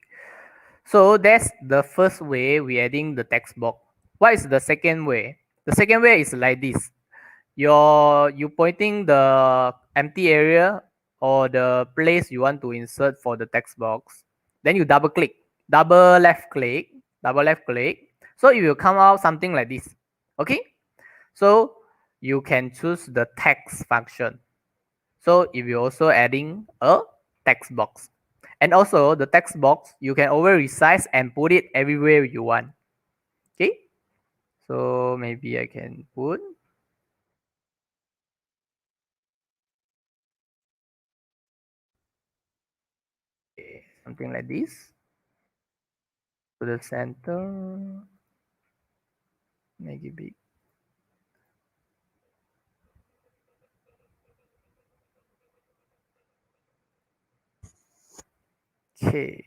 so that's the first way we adding the text box. What is the second way? The second way is like this. You pointing the empty area or the place you want to insert for the text box. Then you double click, double left click. So it will come out something like this. Okay, so you can choose the text function. So if you're also adding a text box. And also the text box, you can over resize and put it everywhere you want. Okay. So maybe I can put something like this to the center. Make it big. Okay.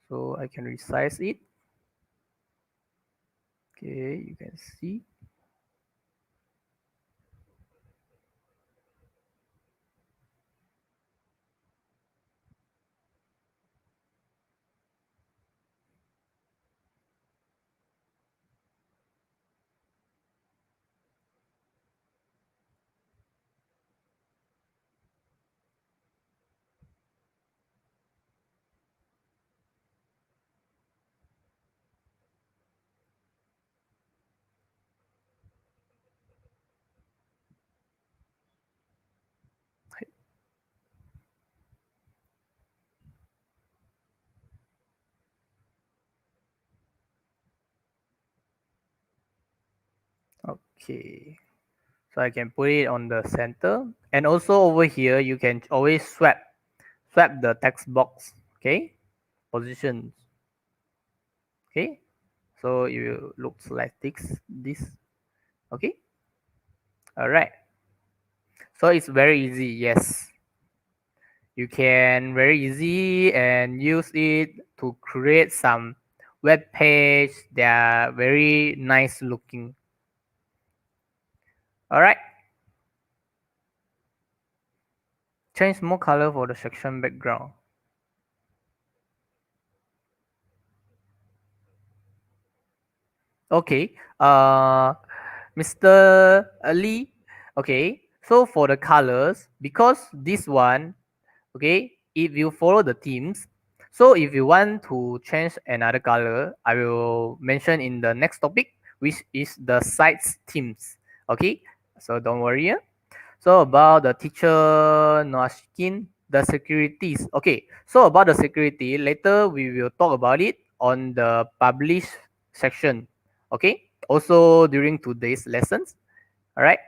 So I can resize it. Okay, you can see. Okay. So I can put it on the center. And also over here, you can always swap the text box. Okay. Positions. Okay. So it looks like this. Okay. All right. So it's very easy. Yes. You can very easy and use it to create some web page. They are very nice looking. All right. Change more color for the section background. Okay. Mr. Ali. Okay. So for the colors, because this one, okay, if you follow the themes, so if you want to change another color, I will mention in the next topic, which is the sites themes. Okay. So don't worry. So about the teacher Noashkin, the securities. Okay, so about the security, later we will talk about it on the publish section. Okay, also during today's lessons. All right.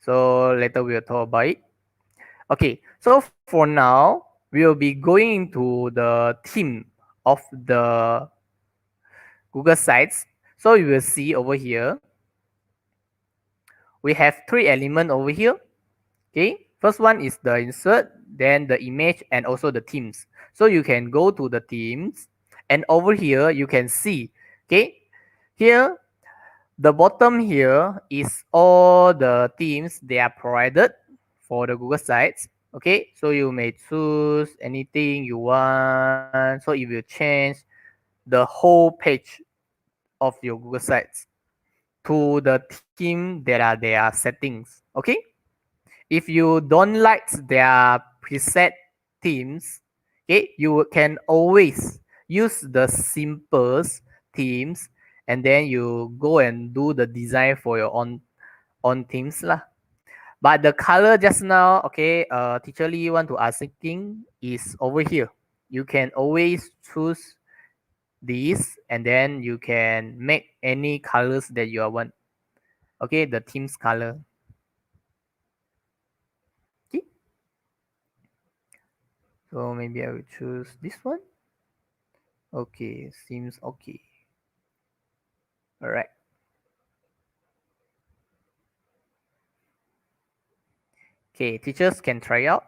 So later we will talk about it. Okay, so for now we will be going into the theme of the Google Sites. So you will see over here, we have three elements over here. Okay, first one is the insert, then the image, and also the themes. So you can go to the themes, and over here you can see, okay, here the bottom here is all the themes they are provided for the Google Sites. Okay, so you may choose anything you want. So if you change the whole page of your Google Sites to the theme that are their settings. Okay, if you don't like their preset themes, okay, you can always use the simplest themes, and then you go and do the design for your own themes lah. But the color just now, okay, teacher Lee want to asking is over here. You can always choose these, and then you can make any colors that you want. Okay, the theme's color. Okay. So maybe I will choose this one. Okay, seems okay. All right. Okay, teachers can try out.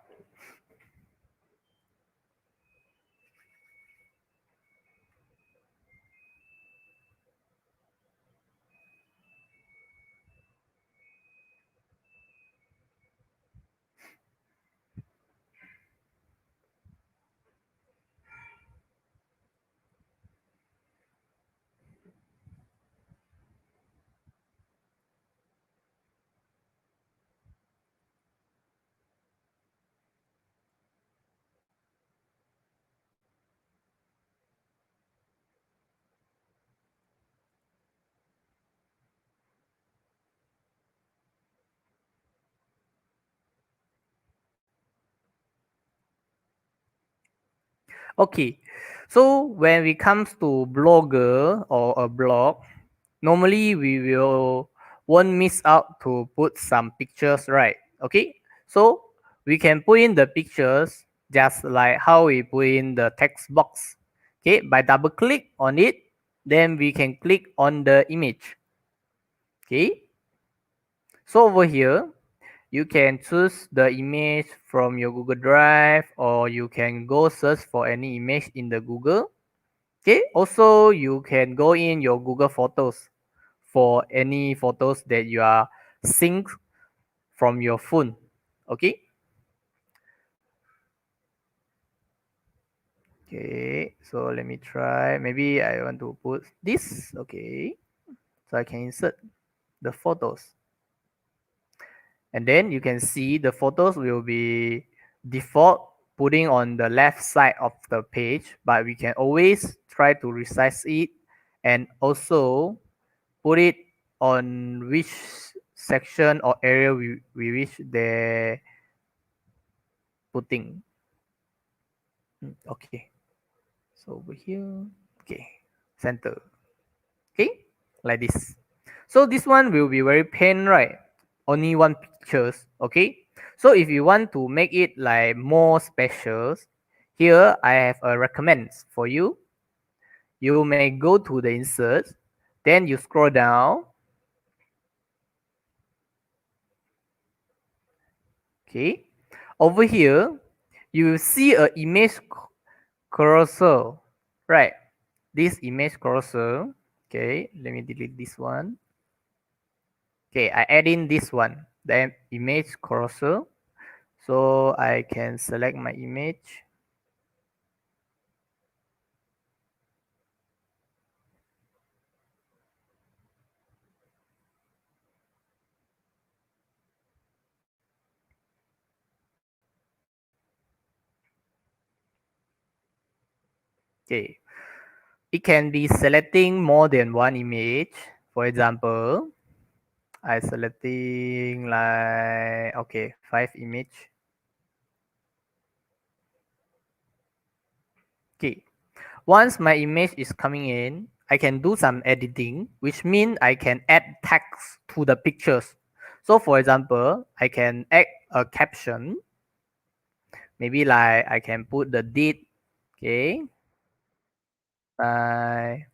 Okay, so when it comes to blogger or a blog, normally we will won't miss out to put some pictures, right? Okay, so we can put in the pictures just like how we put in the text box. Okay, by double click on it, then we can click on the image. Okay, so over here you can choose the image from your Google Drive, or you can go search for any image in the Google. Okay, also you can go in your Google Photos for any photos that you are sync from your phone. Okay. Okay, so let me try. Maybe I want to put this. Okay, so I can insert the photos, and then you can see the photos will be default putting on the left side of the page, but we can always try to resize it and also put it on which section or area we wish they putting. Okay, so over here, okay, center. Okay, like this. So this one will be very plain, right? Only one pictures. Okay, so if you want to make it like more special, here I have a recommend for you. You may go to the insert, then you scroll down. Okay, over here you see a image cursor, right? This image cursor. Okay, let me delete this one. Okay, I add in this one, the image cursor. So I can select my image. Okay, it can be selecting more than one image. For example, I selecting like, okay, 5 image. Okay, once my image is coming in, I can do some editing, which means I can add text to the pictures. So for example, I can add a caption. Maybe like I can put the date, okay, by,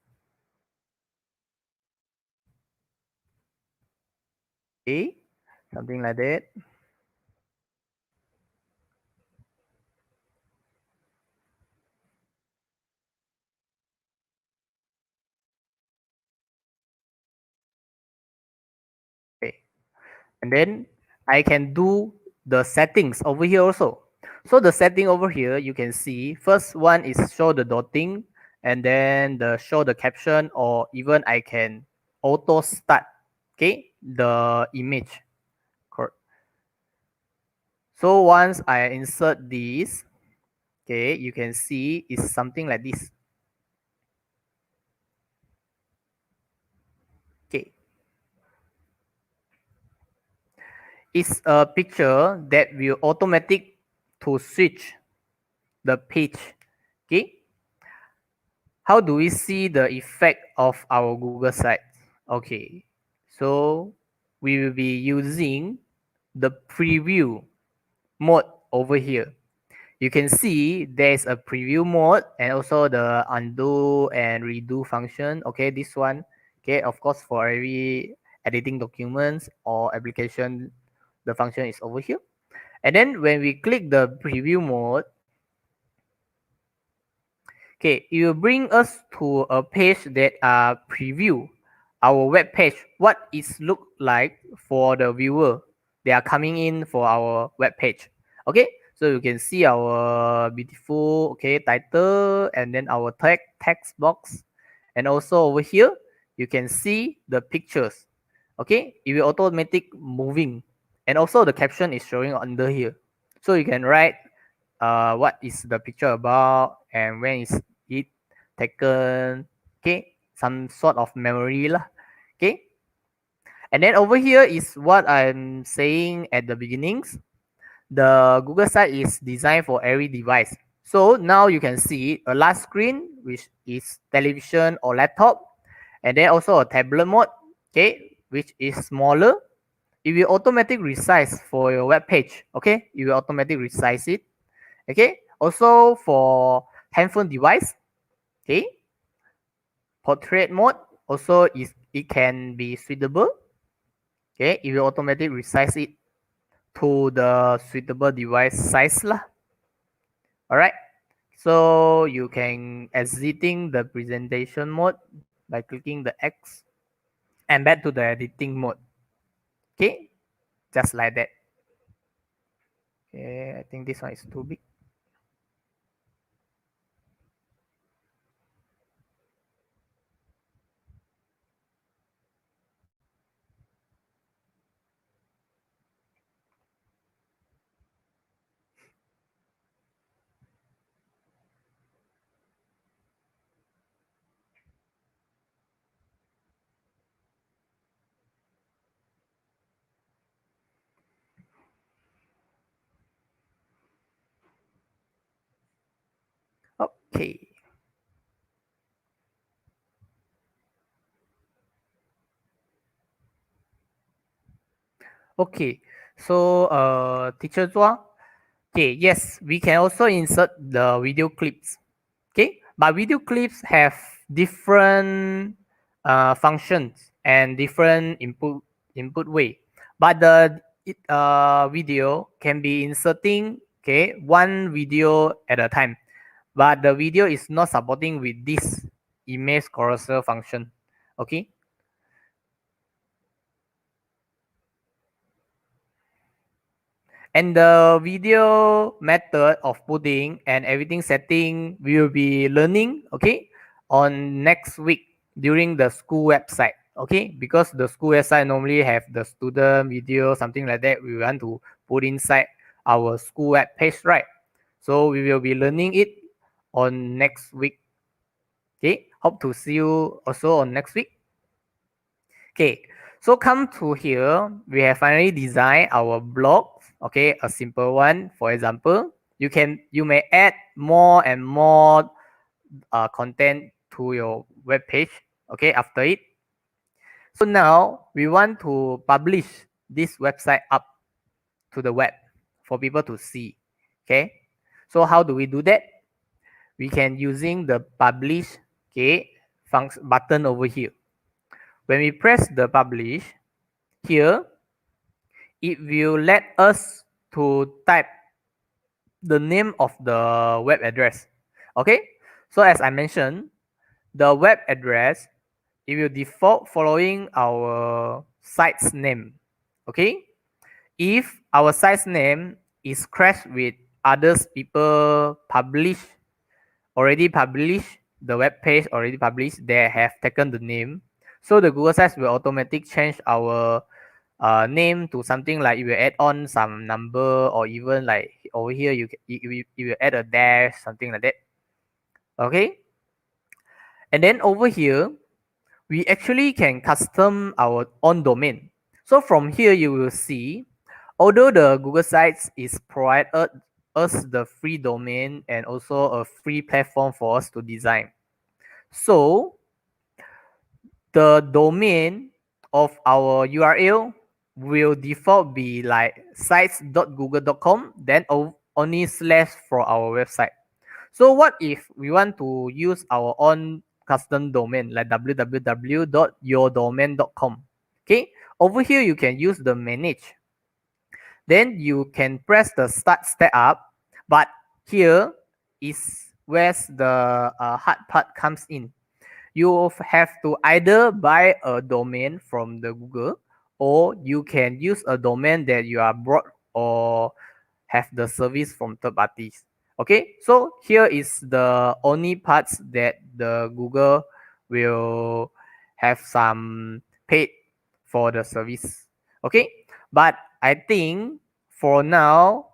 okay, something like that. Okay, and then I can do the settings over here also. So the setting over here, you can see first one is show the dotting, and then the show the caption, or even I can auto start, okay, the image. So once I insert this, okay, you can see it's something like this. Okay, it's a picture that will automatic to switch the page. Okay, how do we see the effect of our Google site? Okay, so we will be using the preview mode over here. You can see there's a preview mode and also the undo and redo function. Okay, this one, okay, of course, for every editing documents or application, the function is over here. And then when we click the preview mode, okay, it will bring us to a page that preview our web page, what it look like for the viewer. They are coming in for our web page. Okay, so you can see our beautiful, okay, title, and then our text box, and also over here you can see the pictures. Okay, it will automatic moving, and also the caption is showing under here, so you can write what is the picture about and when is it taken. Okay, some sort of memory lah. Okay, and then over here is what I'm saying at the beginnings. The Google site is designed for every device. So now you can see a large screen, which is television or laptop, and then also a tablet mode, okay, which is smaller. It will automatic resize for your web page. Okay, it will automatic resize it. Okay, also for handphone device, okay, portrait mode also is, it can be suitable. Okay, it will automatic resize it to the suitable device size lah. All right, so you can exiting the presentation mode by clicking the X and back to the editing mode. Okay, just like that. Okay, I think this one is too big. Okay. Okay, so teacher Zua, okay, yes, we can also insert the video clips. Okay, but video clips have different functions and different input way. But the video can be inserting okay, one video at a time, but the video is not supporting with this image carousel function. Okay, and the video method of putting and everything setting we will be learning, okay, on next week during the school website. Okay, because the school website normally have the student video, something like that, we want to put inside our school web page, right? So we will be learning it on next week. Okay, hope to see you also on next week. Okay, so come to here, we have finally designed our blog. Okay, a simple one. For example, you may add more and more content to your web page. Okay, after it. So now we want to publish this website up to the web for people to see. Okay, so how do we do that? We can using the publish, okay, function button over here. When we press the publish here, it will let us to type the name of the web address. Okay, so as I mentioned, the web address, it will default following our site's name. Okay, if our site's name is crashed with others people already published, the web page already published, they have taken the name, so the Google Sites will automatically change our name to something like you will add on some number, or even like over here you will add a dash, something like that. Okay, and then over here we actually can custom our own domain. So from here you will see, although the Google Sites is provided us the free domain and also a free platform for us to design, so the domain of our URL will default be like sites.google.com, then only slash for our website. So what if we want to use our own custom domain like www.yourdomain.com? Okay, over here you can use the manage. Then you can press the start step up, but here is where the hard part comes in. You have to either buy a domain from the Google, or you can use a domain that you are brought or have the service from third parties. Okay, so here is the only parts that the Google will have some paid for the service. Okay, but I think for now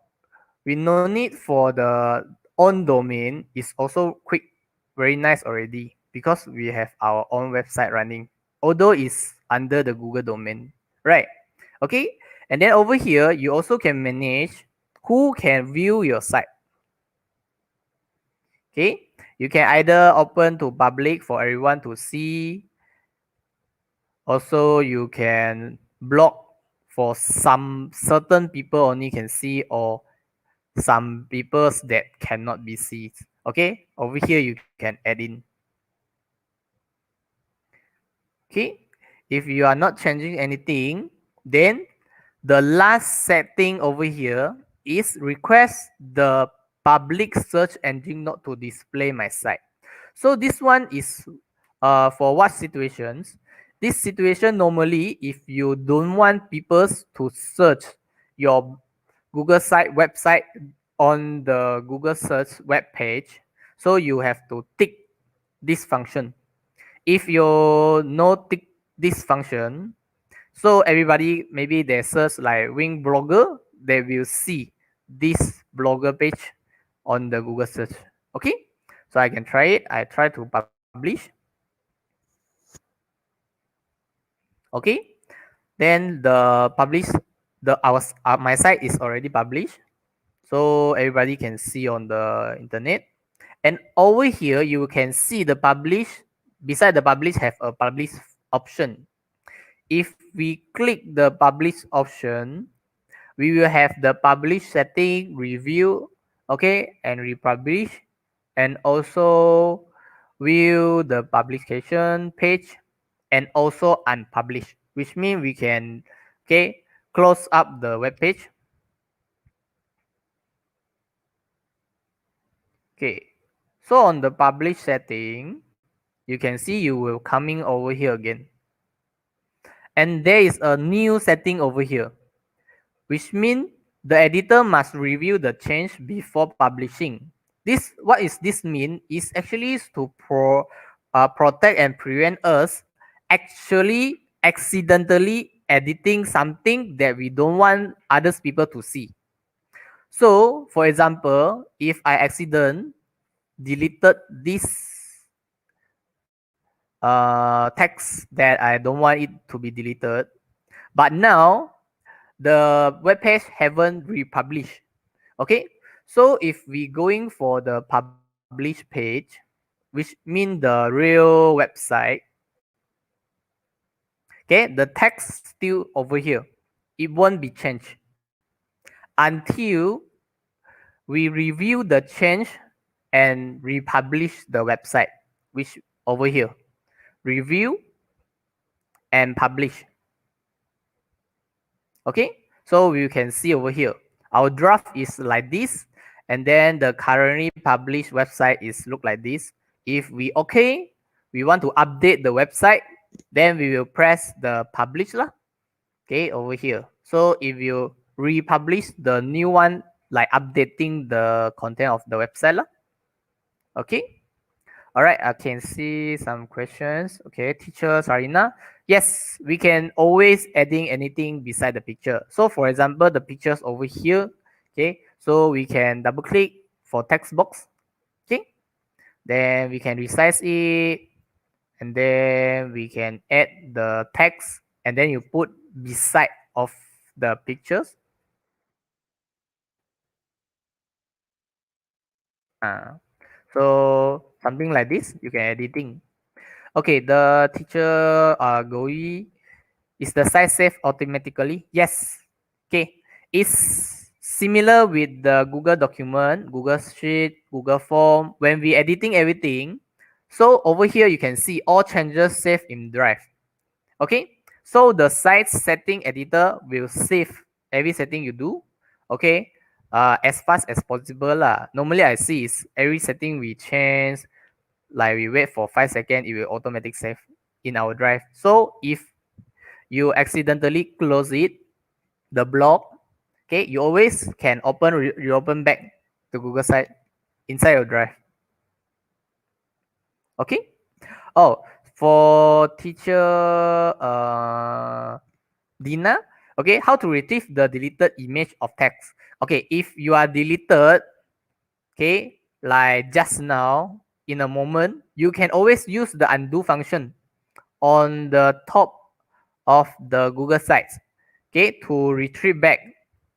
we no need for the own domain, is also quick, very nice already, because we have our own website running, although it's under the Google domain, right? Okay, and then over here you also can manage who can view your site. Okay, you can either open to public for everyone to see, also you can block for some certain people only can see, or some peoples that cannot be seen. Okay, over here you can add in. Okay, if you are not changing anything, then the last setting over here is request the public search engine not to display my site. So this one is for what situations? This situation normally, if you don't want people to search your Google site website on the Google search web page, so you have to tick this function. If you no tick this function, so everybody maybe they search like Weng blogger, they will see this blogger page on the Google search. Okay, so I can try it. I try to publish. Okay, then the publish, my site is already published, so everybody can see on the internet. And over here you can see the publish. Beside the publish have a publish option. If we click the publish option, we will have the publish setting, review, okay, and republish, and also view the publication page, and also unpublish, which means we can, okay, close up the web page. Okay, so on the publish setting, you can see you will coming over here again. And there is a new setting over here, which means the editor must review the change before publishing. This what is this mean is actually to protect and prevent us actually accidentally editing something that we don't want others people to see. So for example, if I accident deleted this text that I don't want it to be deleted, but now the web page haven't republished. Okay, so if we going for the publish page, which mean the real website, okay, the text still over here, it won't be changed until we review the change and republish the website, which over here, review and publish. Okay, so you can see over here our draft is like this, and then the currently published website is look like this. If we okay, we want to update the website, then we will press the publish lah. Okay, over here. So if you republish the new one, like updating the content of the website lah. Okay. All right, I can see some questions. Okay, teacher Sarina. Yes, we can always adding anything beside the picture. So for example, the pictures over here. Okay, so we can double click for text box. Okay, then we can resize it, and then we can add the text, and then you put beside of the pictures. Uh, so something like this, you can editing. Okay, the teacher Goi, is the size saved automatically? Yes. Okay, it's similar with the Google document, Google Sheet, Google Form. When we editing everything, so over here you can see all changes saved in Drive. Okay, so the size setting editor will save every setting you do. Okay, as fast as possible lah. Normally I see is every setting we change, like we wait for 5 seconds, it will automatic save in our drive. So if you accidentally close it, the block, okay, you always can reopen back to Google site inside your drive. Okay. Oh, for teacher Dina, okay, how to retrieve the deleted image of text? Okay, if you are deleted, okay, like just now in a moment, you can always use the undo function on the top of the Google sites, okay, to retrieve back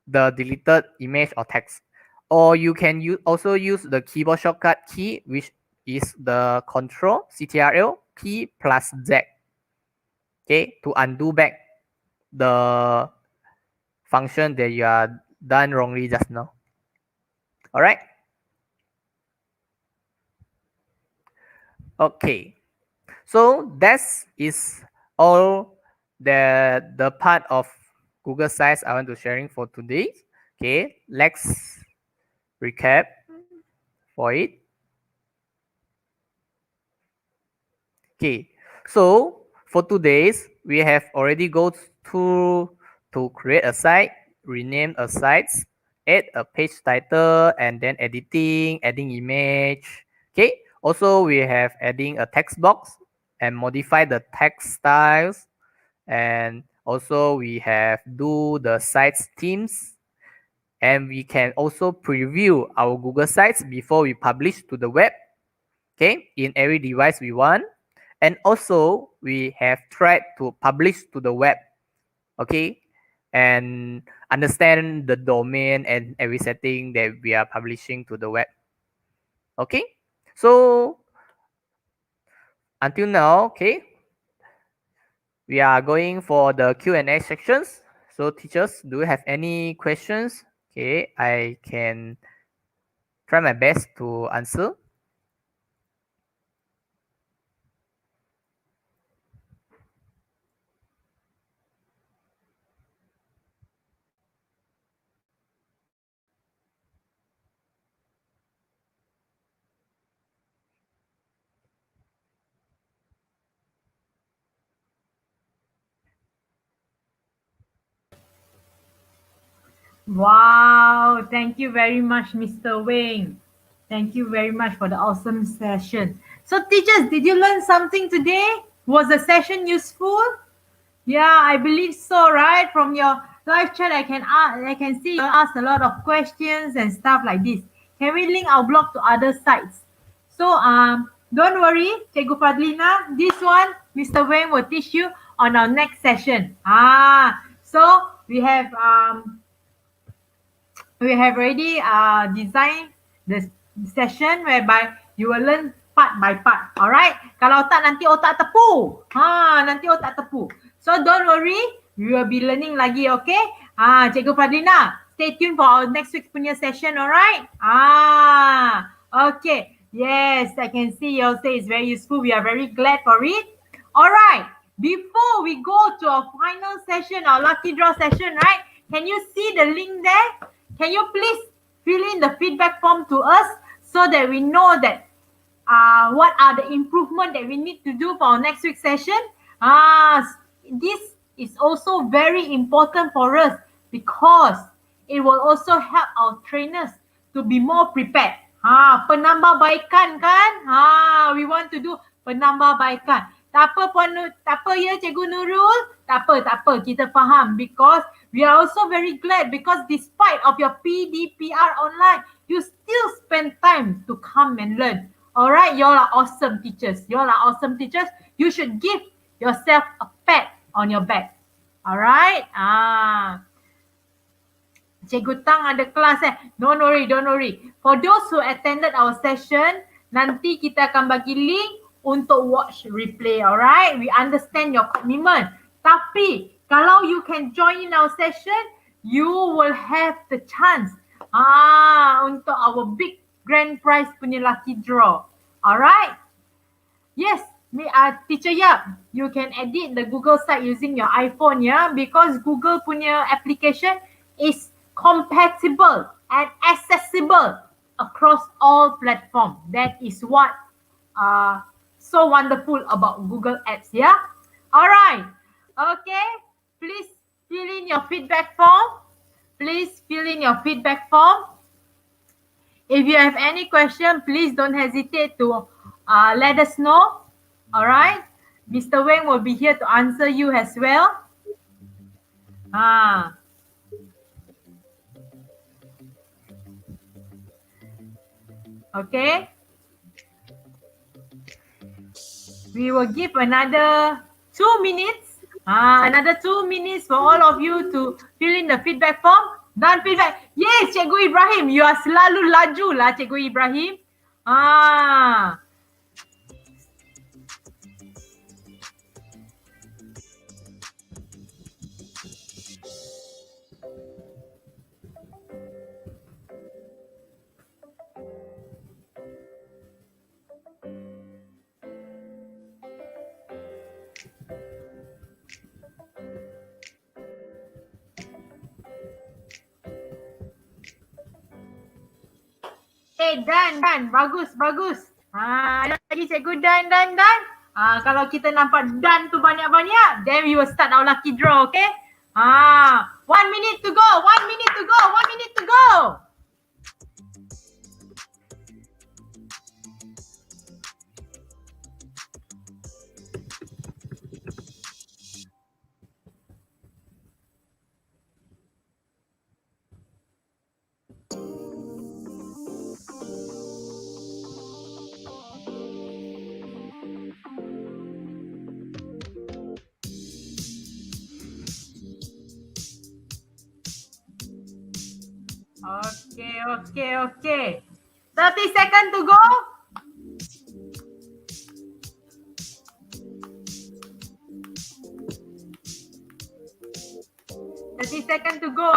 the deleted image or text. Or you can also use the keyboard shortcut key, which is the Control CTRL key plus Z, okay, to undo back the function that you are done wrongly just now. All right. Okay. So that is all the part of Google Sites I want to sharing for today. Okay, let's recap for it. Okay, so for today's we have already go through to create a site, rename a site, add a page title, and then adding image. Okay, also we have adding a text box and modify the text styles, and also we have do the sites themes, and we can also preview our Google sites before we publish to the web, okay, in every device we want. And also we have tried to publish to the web, okay, and understand the domain and every setting that we are publishing to the web. Okay, so until now, okay, we are going for the Q&A sections. So teachers, do you have any questions? Okay, I can try my best to answer. Wow, thank you very much, Mr. Weng. Thank you very much for the awesome session. So teachers, did you learn something today? Was the session useful? Yeah, I believe so, right? From your live chat, I can see you asked a lot of questions and stuff like this. Can we link our blog to other sites? So don't worry, Cikgu Fadlina. This one, Mr. Weng will teach you on our next session. So we have already designed the session whereby you will learn part by part. Alright? Kalau tak nanti otak tepu. Nanti otak tepu. So don't worry, we will be learning lagi, okay? Cikgu Fadlina, stay tuned for our next week's punya session, alright? Okay. Yes, I can see you say it's very useful. We are very glad for it. Alright. Before we go to our final session, our lucky draw session, right? Can you see the link there? Can you please fill in the feedback form to us so that we know that what are the improvement that we need to do for our next week's session? This is also very important for us because it will also help our trainers to be more prepared. Penambahbaikan kan? We want to do penambahbaikan. Tak apa ya Cikgu Nurul. Tak apa. Kita faham because we are also very glad because despite of your PDPR online, you still spend time to come and learn. Alright, you all are awesome teachers. You should give yourself a pat on your back. Alright? Cikgu Tang ada kelas Don't worry. For those who attended our session, nanti kita akan bagi link untuk watch replay. Alright? We understand your commitment. Tapi, kalau you can join in our session, you will have the chance untuk our big grand prize punya lucky draw. Alright? Yes, Teacher Yap, you can edit the Google site using your iPhone because Google punya application is compatible and accessible across all platforms. That is what so wonderful about Google Apps. Alright. Okay. Please fill in your feedback form. If you have any question, please don't hesitate to let us know. Alright. Mr. Weng will be here to answer you as well. Okay. We will give another 2 minutes. Another 2 minutes for all of you to fill in the feedback form. Done feedback. Yes, Cikgu Ibrahim. You are selalu laju lah, Cikgu Ibrahim. Dan. Bagus. Lagi Cikgu Dan. Kalau kita nampak Dan tu banyak-banyak, then we will start our lucky draw, okay? 1 minute to go. Okay. 30 seconds to go.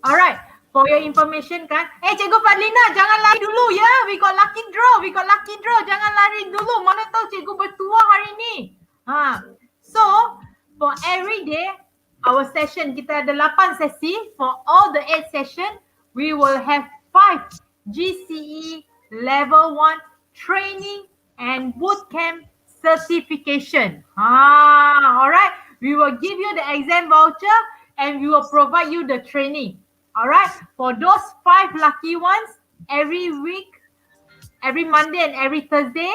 Alright. For your information kan. Cikgu Fadlina, jangan lari dulu ya. We got lucky draw. Jangan lari dulu. Mana tahu cikgu bertuah hari ni. So, for every day, our session, kita ada 8 sesi. For all the 8 session, we will have 5 GCE Level 1 training and bootcamp certification. Alright. We will give you the exam voucher. and we will provide you the training. All right. For those 5 lucky ones, every week, every Monday and every Thursday,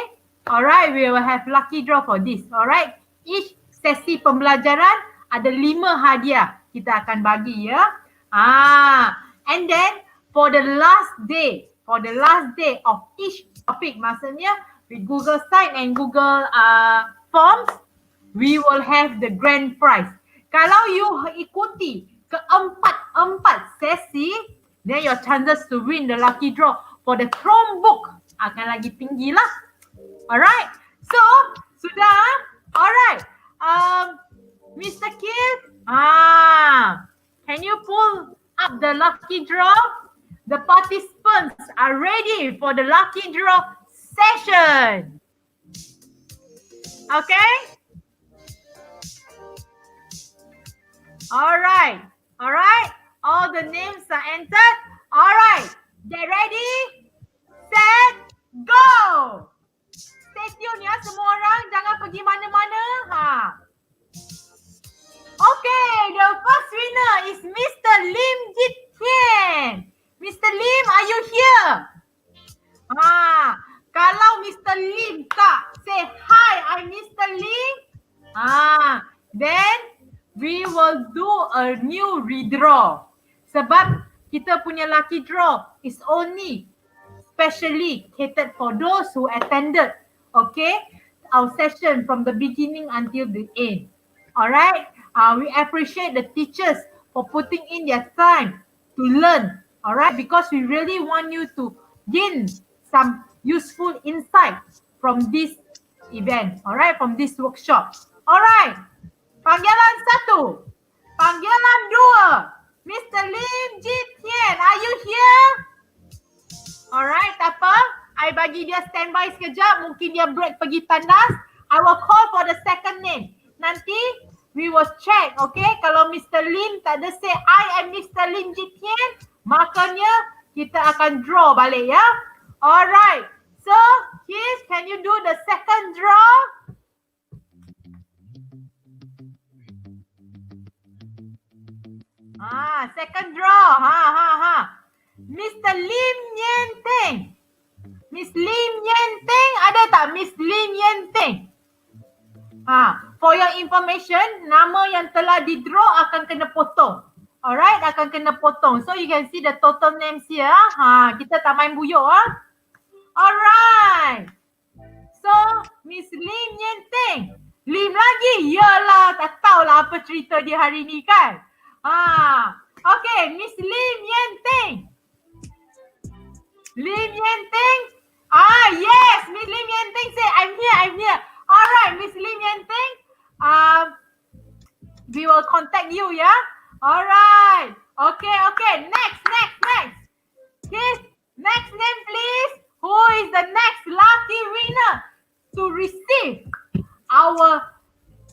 all right, we will have lucky draw for this. All right. Each sesi pembelajaran ada 5 hadiah kita akan bagi ya. And then for the last day of each topic, maksudnya with Google Site and Google Forms, we will have the grand prize. Kalau you ikuti keempat sesi, then your chances to win the lucky draw for the Chromebook akan lagi tinggi lah. Alright. So, sudah? Alright. Mr. Keith, can you pull up the lucky draw? The participants are ready for the lucky draw session. Okay? Alright. All the names are entered. Alright. Get ready. Set. Go. Stay tune ya semua orang. Jangan pergi mana-mana. Okay. The first winner is Mr. Lim Jit Tien. Mr. Lim, are you here? Kalau Mr. Lim tak say hi, I'm Mr. Lim. Then we will do a new redraw. Sebab kita punya lucky draw is only specially catered for those who attended, okay, our session from the beginning until the end. Alright, we appreciate the teachers for putting in their time to learn. Alright, because we really want you to gain some useful insight from this event. Alright, from this workshop. Alright. Panggilan 1. Panggilan 2. Mr. Lim Jit Tien, are you here? Alright, tak apa. I bagi dia standby sekejap. Mungkin dia break pergi tandas. I will call for the second name. Nanti we will check, okay? Kalau Mr. Lim tak ada say, I am Mr. Lim Jit Tien, makanya kita akan draw balik ya. Alright. So, Keith, can you do the second draw? Second draw. Mr. Lim Yen Teng. Miss Lim Yen Teng, ada tak Miss Lim Yen Teng? For your information, nama yang telah di-draw akan kena potong. Alright, akan kena potong. So you can see the total names here. Kita tak main buyuk. Alright. So, Miss Lim Yen Teng. Lim lagi? Yalah, tak tahulah apa cerita dia hari ni kan. Okay, Miss Lim Yen Teng. Lim Yen Teng. Yes, Miss Lim Yen Teng say, I'm here. Alright, Miss Lim Yen Teng. We will contact you, yeah? Alright. Okay. Next. Yes, next name please. Who is the next lucky winner to receive our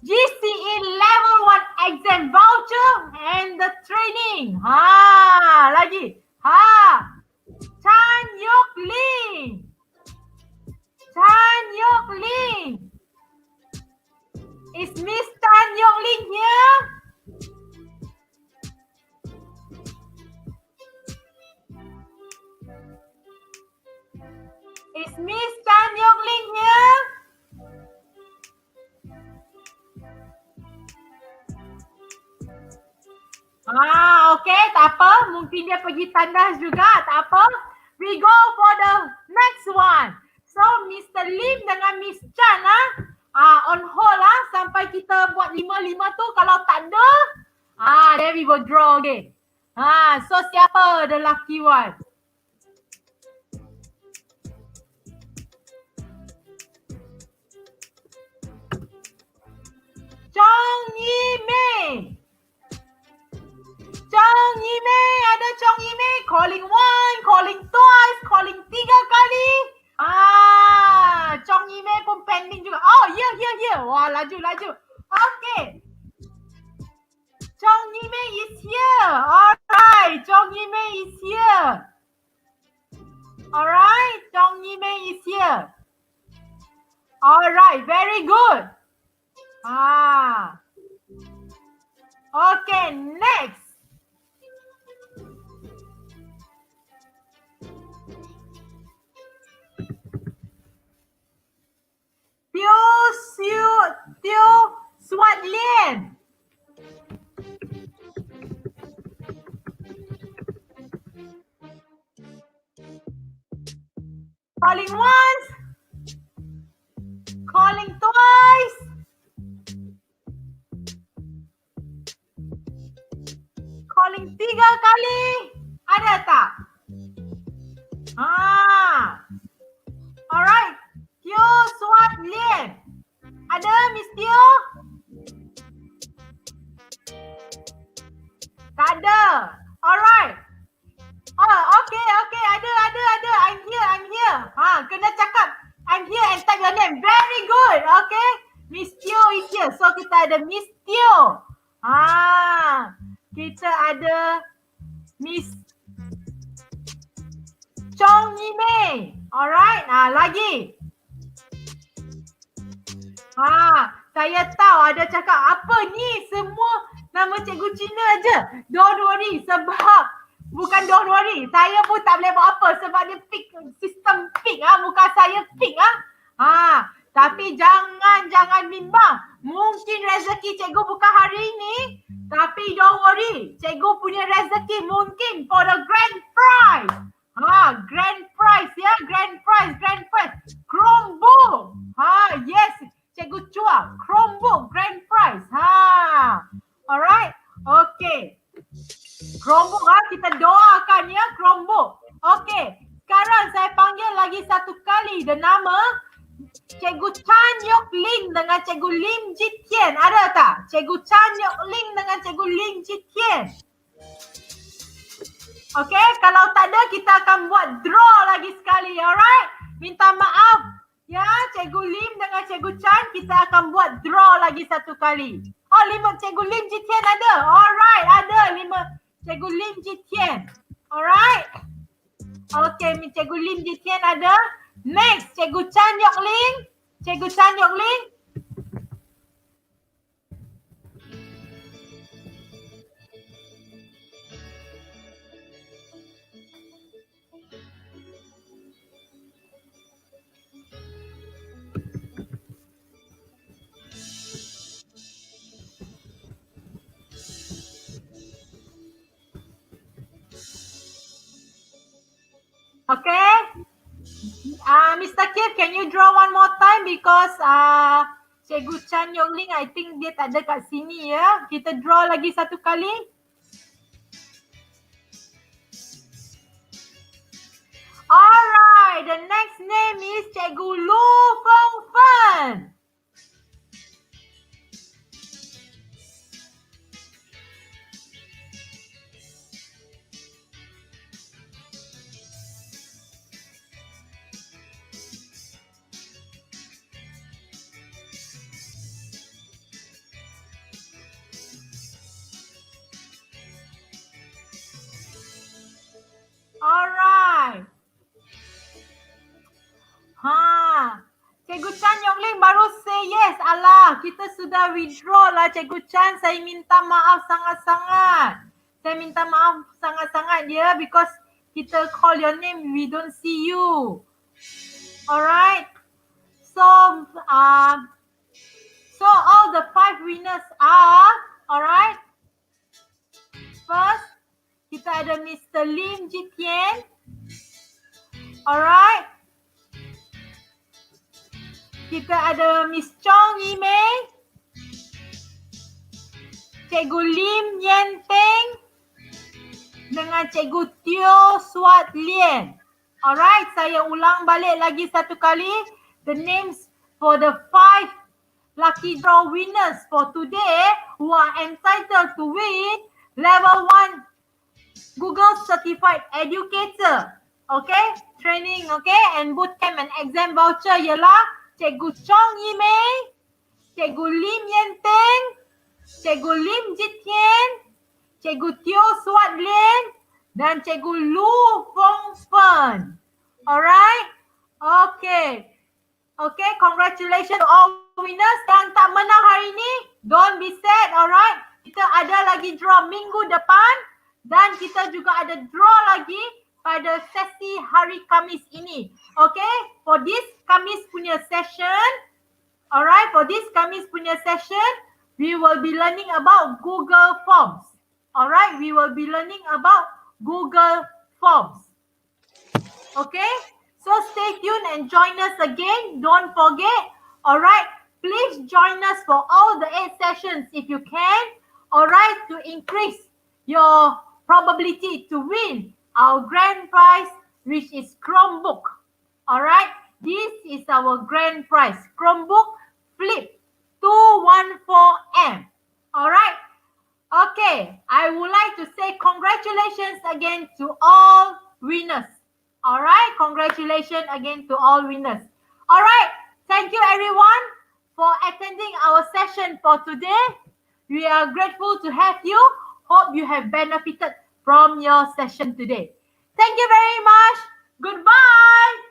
GCE Level 1 exam voucher and the training? Lagi. Chan Yok Ling. Is Miss Chan Yok Ling here? Is Miss Chan Yok Ling here? Okay, tak apa. Mungkin dia pergi tandas juga, tak apa. We go for the next one. So, Mr. Lim dengan Miss Chan on hold sampai kita buat 5 tu. Kalau tak ada, then we will draw again. So siapa the lucky one? Chong Yi Mei. Ada Chong Yi Mei. Calling 1, calling twice, calling 3 kali. Chong Yi Mei pun pending juga. Here. Wah, laju. Okay. Chong Yi Mei is here. Alright, Chong Yi Mei is here. Alright, Chong Yi Mei is here. Alright, very good. Okay, next. Teo Suat Lien. Calling once. Calling twice. Calling 3 kali. Ada tak? Alright. Teo Suat Lien. Ada Miss Teo? Tak ada. Alright. Okay. Ada. I'm here. Kena cakap I'm here and type your name. Very good. Okay. Miss Teo is here. So kita ada Miss Teo. Kita ada Miss Chong Yimei. Alright. Lagi. Saya tahu ada cakap apa ni semua nama cikgu Cina aja. Don't worry sebab bukan don't worry. Saya pun tak boleh buat apa sebab dia pick sistem pick bukan saya pick Tapi jangan bimbang. Mungkin rezeki cikgu bukan hari ini, tapi don't worry. Cikgu punya rezeki mungkin for the grand prize. Grand prize ya, grand prize. Chromebook. Yes, cikgu Chua. Chromebook grand prize. Alright. Okay. Chromebook kita doakan ya Chromebook. Okay. Sekarang saya panggil lagi satu kali the nama Cikgu Chan Yok Ling dengan Cikgu Lim Jit Tien. Ada tak? Cikgu Chan Yok Ling dengan Cikgu Lim Jit Tien. Okay, kalau tak ada kita akan buat draw lagi sekali. Alright? Minta maaf. Ya, Cikgu Lim dengan Cikgu Chan kita akan buat draw lagi satu kali. Cikgu Lim Jit Tien ada. Alright, ada 5 Cikgu Lim Jit Tien. Alright? Okay, Cikgu Lim Jit Tien ada. Next, Cikgu Chan Yok Ling. Cikgu Chan Yok Ling. Okay. Mr. Kip, can you draw one more time because Cikgu Chan Yok Ling, I think dia tak ada kat sini ya. Kita draw lagi satu kali. Alright, the next name is Cikgu Lu Feng Fen. Alright. Cikgu Chan Yok Ling baru say yes. Alah, kita sudah withdraw lah Cikgu Chan. Saya minta maaf sangat-sangat. Ya because kita call your name, we don't see you. Alright. So all the 5 winners are, alright. First, kita ada Mr. Lim Jit Tien. Alright. Kita ada Miss Chong Yimei. Cikgu Lim Yen Teng. Dengan Cikgu Teo Suat Lien. Alright, saya ulang balik lagi satu kali. The names for the 5 lucky draw winners for today who are entitled to win level 1 Google Certified Educator, okay, training, okay, and bootcamp and exam voucher ialah Cikgu Chong Yimei, Cikgu Lim Yen Teng, Cikgu Lim Jit Tien, Cikgu Teo Suat Lien, dan Cikgu Lu Feng Fen. Alright, okay, congratulations to all winners yang tak menang hari ini. Don't be sad, alright. Kita ada lagi draw minggu depan dan kita juga ada draw lagi pada sesi hari Khamis ini. Okay, for this Khamis punya session, alright, for this Khamis punya session, we will be learning about Google Forms. Alright, we will be learning about Google Forms. Okay, so stay tuned and join us again. Don't forget, alright, please join us for all the 8 sessions if you can, alright, to increase your probability to win our grand prize, which is Chromebook. Alright, this is our grand prize, Chromebook Flip 214M. Alright, okay, I would like to say congratulations again to all winners. Alright, congratulations again to all winners. Alright, thank you everyone for attending our session for today. We are grateful to have you. Hope you have benefited from your session today. Thank you very much. Goodbye.